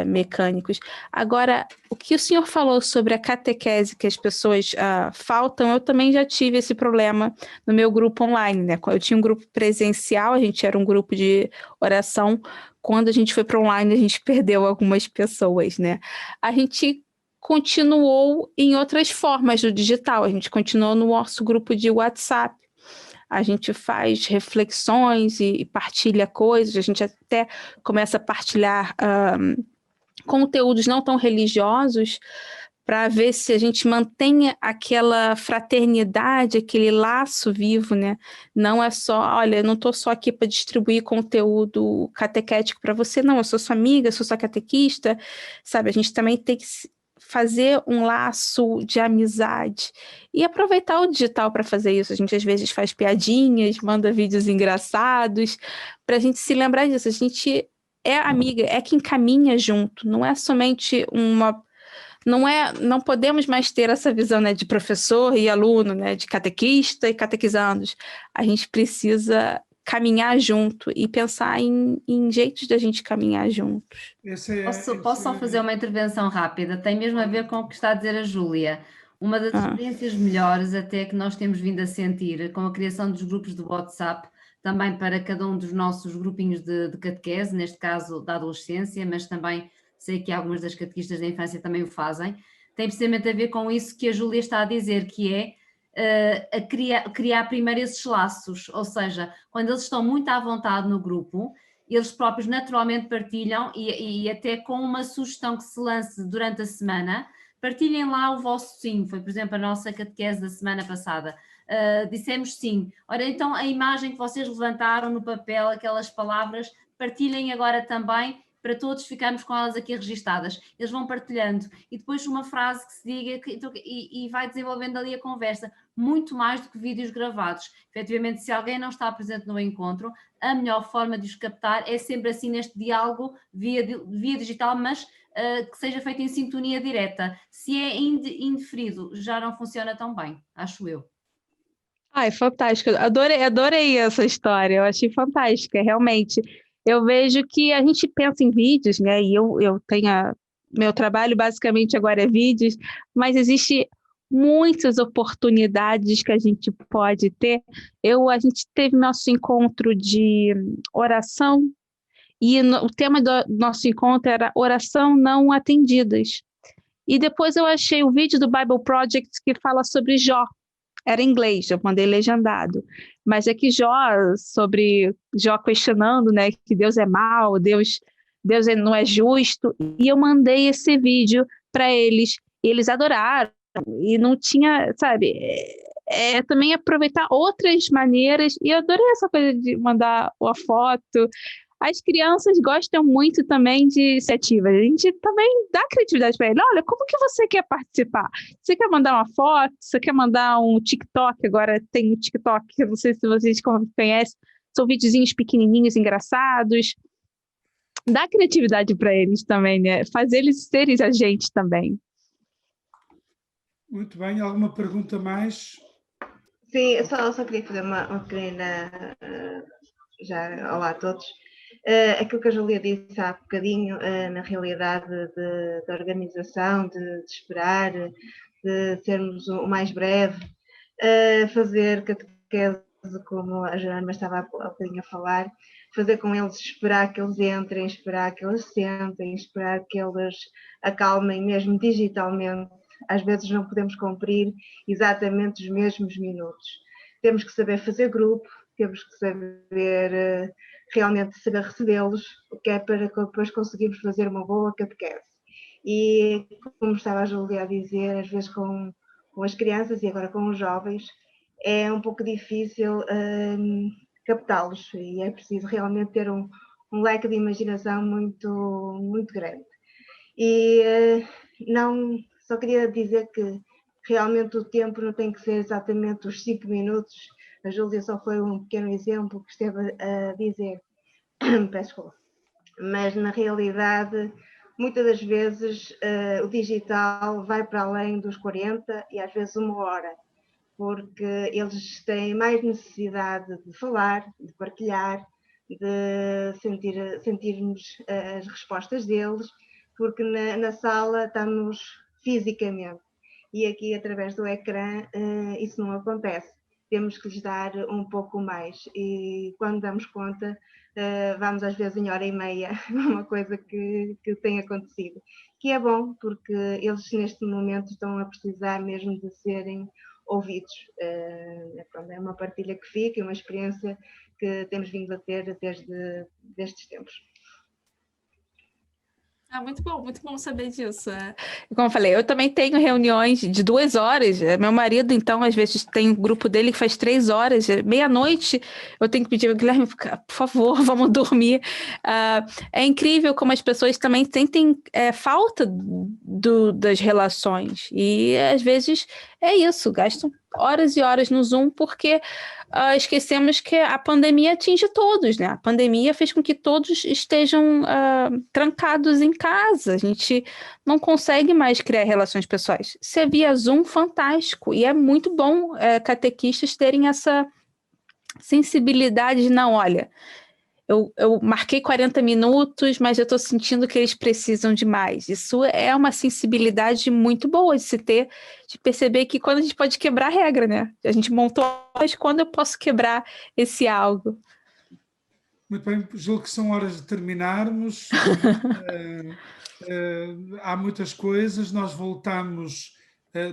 F: mecânicos. Agora, o que o senhor falou sobre a catequese, que as pessoas faltam, eu também já tive esse problema no meu grupo online, né? Eu tinha um grupo presencial, a gente era um grupo de oração. Quando a gente foi para online, a gente perdeu algumas pessoas, né? A gente continuou em outras formas do digital, a gente continuou no nosso grupo de WhatsApp, a gente faz reflexões e partilha coisas, a gente até começa a partilhar conteúdos não tão religiosos, para ver se a gente mantém aquela fraternidade, aquele laço vivo, né? Não é só, olha, eu não estou só aqui para distribuir conteúdo catequético para você, não, eu sou sua amiga, sou sua catequista, sabe? A gente também tem que fazer um laço de amizade e aproveitar o digital para fazer isso. A gente às vezes faz piadinhas, manda vídeos engraçados, para a gente se lembrar disso. A gente é amiga, é quem caminha junto, não é somente não podemos mais ter essa visão, né, de professor e aluno, né, de catequista e catequizandos. A gente precisa caminhar junto e pensar em jeitos da gente caminhar juntos.
K: Posso só fazer uma intervenção rápida? Tem mesmo a ver com o que está a dizer a Júlia. Uma das experiências melhores até que nós temos vindo a sentir com a criação dos grupos de WhatsApp, também para cada um dos nossos grupinhos de catequese, neste caso da adolescência, mas também sei que algumas das catequistas da infância também o fazem, tem precisamente a ver com isso que a Júlia está a dizer, que é a criar primeiro esses laços, ou seja, quando eles estão muito à vontade no grupo, eles próprios naturalmente partilham e até com uma sugestão que se lance durante a semana, partilhem lá o vosso sim. Foi, por exemplo, a nossa catequese da semana passada. Dissemos sim. Ora, então a imagem que vocês levantaram no papel, aquelas palavras, partilhem agora também, para todos ficarmos com elas aqui registadas. Eles vão partilhando e depois uma frase que se diga e vai desenvolvendo ali a conversa, muito mais do que vídeos gravados. Efetivamente, se alguém não está presente no encontro, a melhor forma de os captar é sempre assim neste diálogo via digital, mas que seja feito em sintonia direta. Se é indeferido, já não funciona tão bem, acho eu.
F: Ai, fantástico. Adorei essa história, eu achei fantástica, realmente. Eu vejo que a gente pensa em vídeos, né? E eu tenho meu trabalho basicamente agora é vídeos, mas existe muitas oportunidades que a gente pode ter. A gente teve nosso encontro de oração e o tema do nosso encontro era oração não atendidas. E depois eu achei o vídeo do Bible Project que fala sobre Jó. era em inglês, eu mandei legendado. Mas é que Jó questionando, né, que Deus é mau, Deus não é justo, e eu mandei esse vídeo para eles, e eles adoraram, e não tinha, sabe, também aproveitar outras maneiras, e eu adorei essa coisa de mandar uma foto. As crianças gostam muito também de iniciativas. A gente também dá criatividade para ele. Olha, como que você quer participar? Você quer mandar uma foto? Você quer mandar um TikTok? Agora tem o TikTok, eu não sei se vocês conhecem. São videozinhos pequenininhos, engraçados. Dá criatividade para eles também, né? Faz eles serem a gente também.
A: Muito bem. Alguma pergunta mais?
E: Sim, eu só queria fazer uma pequena... já, olá a todos. Aquilo que a Júlia disse há bocadinho, na realidade da organização, de esperar, de sermos o mais breve, fazer catequese, como a Joana estava há bocadinho a falar, fazer com eles, esperar que eles entrem, esperar que eles sentem, esperar que eles acalmem mesmo digitalmente. Às vezes não podemos cumprir exatamente os mesmos minutos. Temos que saber fazer grupo, temos que saber realmente saber recebê-los, o que é para depois conseguirmos fazer uma boa catequese. E como estava a Júlia a dizer, às vezes com as crianças e agora com os jovens, é um pouco difícil captá-los e é preciso realmente ter um leque de imaginação muito, muito grande. E só queria dizer que realmente o tempo não tem que ser exatamente os 5 minutos. A Júlia só foi um pequeno exemplo que esteve a dizer, peço desculpa. Mas na realidade, muitas das vezes o digital vai para além dos 40 e às vezes 1 hora, porque eles têm mais necessidade de falar, de partilhar, de sentirmos as respostas deles, porque na sala estamos fisicamente e aqui através do ecrã isso não acontece. Temos que lhes dar um pouco mais e quando damos conta vamos às vezes em hora e meia, uma coisa que tem acontecido, que é bom porque eles neste momento estão a precisar mesmo de serem ouvidos. É uma partilha que fica, é uma experiência que temos vindo a ter desde estes tempos.
F: Muito bom saber disso. Como eu falei, eu também tenho reuniões de 2 horas. Meu marido, então, às vezes tem um grupo dele que faz 3 horas. Meia-noite, eu tenho que pedir ao Guilherme, por favor, vamos dormir. É incrível como as pessoas também sentem falta das relações. E, às vezes, é isso, gastam horas e horas no Zoom porque esquecemos que a pandemia atinge todos, né? A pandemia fez com que todos estejam trancados em casa. A gente não consegue mais criar relações pessoais. Se é via Zoom, fantástico. E é muito bom catequistas terem essa sensibilidade de, não, olha, eu marquei 40 minutos, mas eu estou sentindo que eles precisam de mais. Isso é uma sensibilidade muito boa de se ter, de perceber que quando a gente pode quebrar a regra, né? A gente montou, mas quando eu posso quebrar esse algo?
A: Muito bem, julgo que são horas de terminarmos. Há muitas coisas, nós voltamos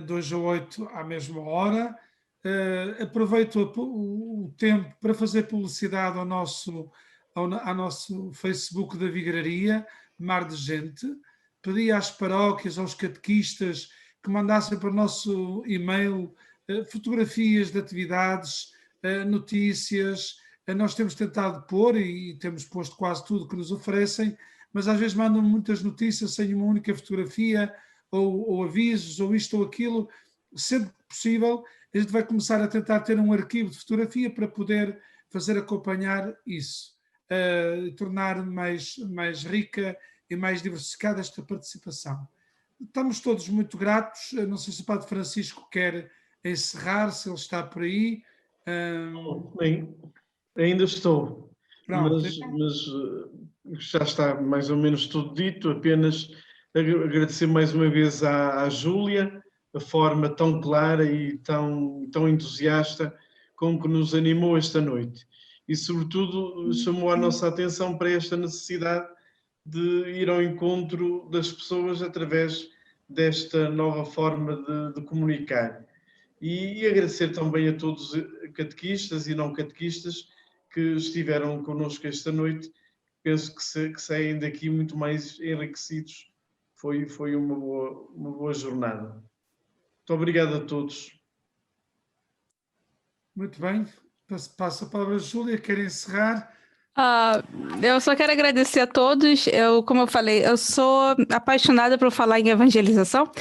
A: 2 a 8 à mesma hora. Aproveito o tempo para fazer publicidade ao nosso Facebook da Vigaria, Mar de Gente. Pedi às paróquias, aos catequistas, que mandassem para o nosso e-mail fotografias de atividades, notícias. Nós temos tentado pôr e temos posto quase tudo que nos oferecem, mas às vezes mandam muitas notícias sem uma única fotografia, ou avisos, ou isto ou aquilo. Sendo possível, a gente vai começar a tentar ter um arquivo de fotografia para poder fazer acompanhar isso. Tornar mais rica e mais diversificada esta participação. Estamos todos muito gratos. Não sei se o Padre Francisco quer encerrar, se ele está por aí.
B: Bem, ainda estou,
A: Pronto.
B: mas já está mais ou menos tudo dito. Apenas agradecer mais uma vez à Júlia a forma tão clara e tão entusiasta com que nos animou esta noite. E, sobretudo, chamou a nossa atenção para esta necessidade de ir ao encontro das pessoas através desta nova forma de comunicar. E agradecer também a todos os catequistas e não catequistas que estiveram connosco esta noite. Penso que saem daqui muito mais enriquecidos. Foi uma boa jornada. Muito obrigado a todos.
A: Muito bem. Passo a palavra a Júlia. Quer encerrar?
F: Eu só quero agradecer a todos. Como eu falei, eu sou apaixonada por falar em evangelização.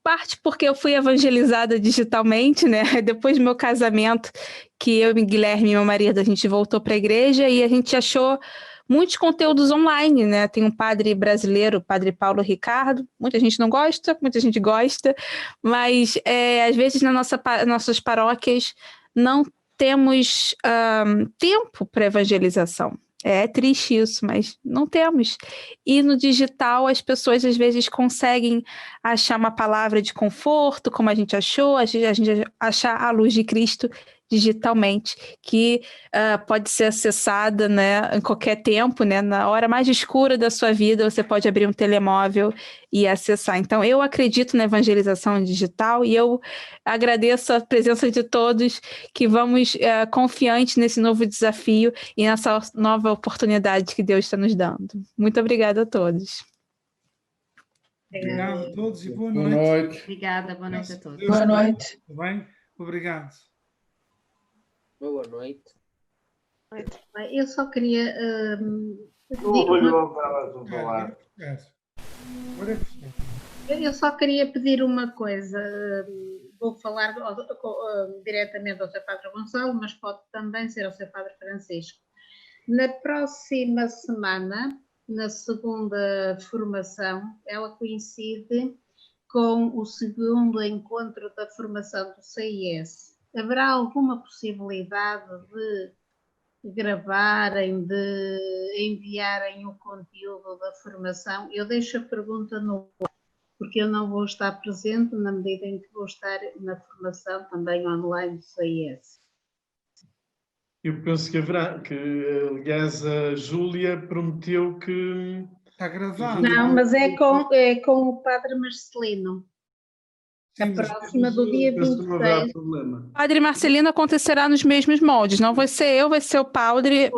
F: Parte porque eu fui evangelizada digitalmente, né? Depois do meu casamento, que eu e Guilherme, meu marido, a gente voltou para a igreja e a gente achou muitos conteúdos online, né? Tem um padre brasileiro, o padre Paulo Ricardo, muita gente não gosta, muita gente gosta, mas às vezes nossas paróquias não temos tempo para evangelização. É triste isso, mas não temos. E no digital as pessoas às vezes conseguem achar uma palavra de conforto, como a gente achou, a gente achar a luz de Cristo digitalmente, que pode ser acessada, né, em qualquer tempo, né, na hora mais escura da sua vida, você pode abrir um telemóvel e acessar. Então, eu acredito na evangelização digital e eu agradeço a presença de todos, que vamos confiantes nesse novo desafio e nessa nova oportunidade que Deus está nos dando. Muito obrigada a todos.
A: Obrigado a todos e boa
L: Boa
A: noite.
L: noite.
K: Obrigada, boa noite a todos.
H: Boa noite.
A: Tudo bem? Obrigado.
M: Boa noite.
N: Eu só queria eu só queria pedir uma coisa. Vou falar diretamente ao Sr. Padre Gonçalo, mas pode também ser ao Sr. Padre Francisco. Na próxima semana, na segunda formação, ela coincide com o segundo encontro da formação do CIS. Haverá alguma possibilidade de gravarem, de enviarem o conteúdo da formação? Eu deixo a pergunta no ar, porque eu não vou estar presente na medida em que vou estar na formação também online do CIS.
B: Eu penso que haverá, aliás a Júlia prometeu que...
A: Está gravado.
N: Não, mas é com o Padre Marcelino. A próxima do dia 26.
F: Padre Marcelino acontecerá nos mesmos moldes. Não vai ser eu, vai ser o padre,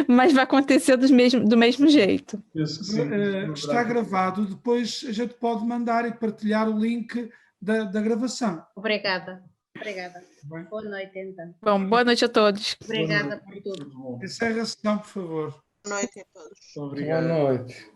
F: mas vai acontecer do mesmo jeito.
A: Está gravado. Depois a gente pode mandar e partilhar o link da gravação.
N: Obrigada. Boa noite, então.
F: Bom, boa noite a todos.
N: Obrigada por tudo.
A: Encerra a sessão, por favor.
M: Boa noite a todos.
B: Obrigado.
L: Boa noite.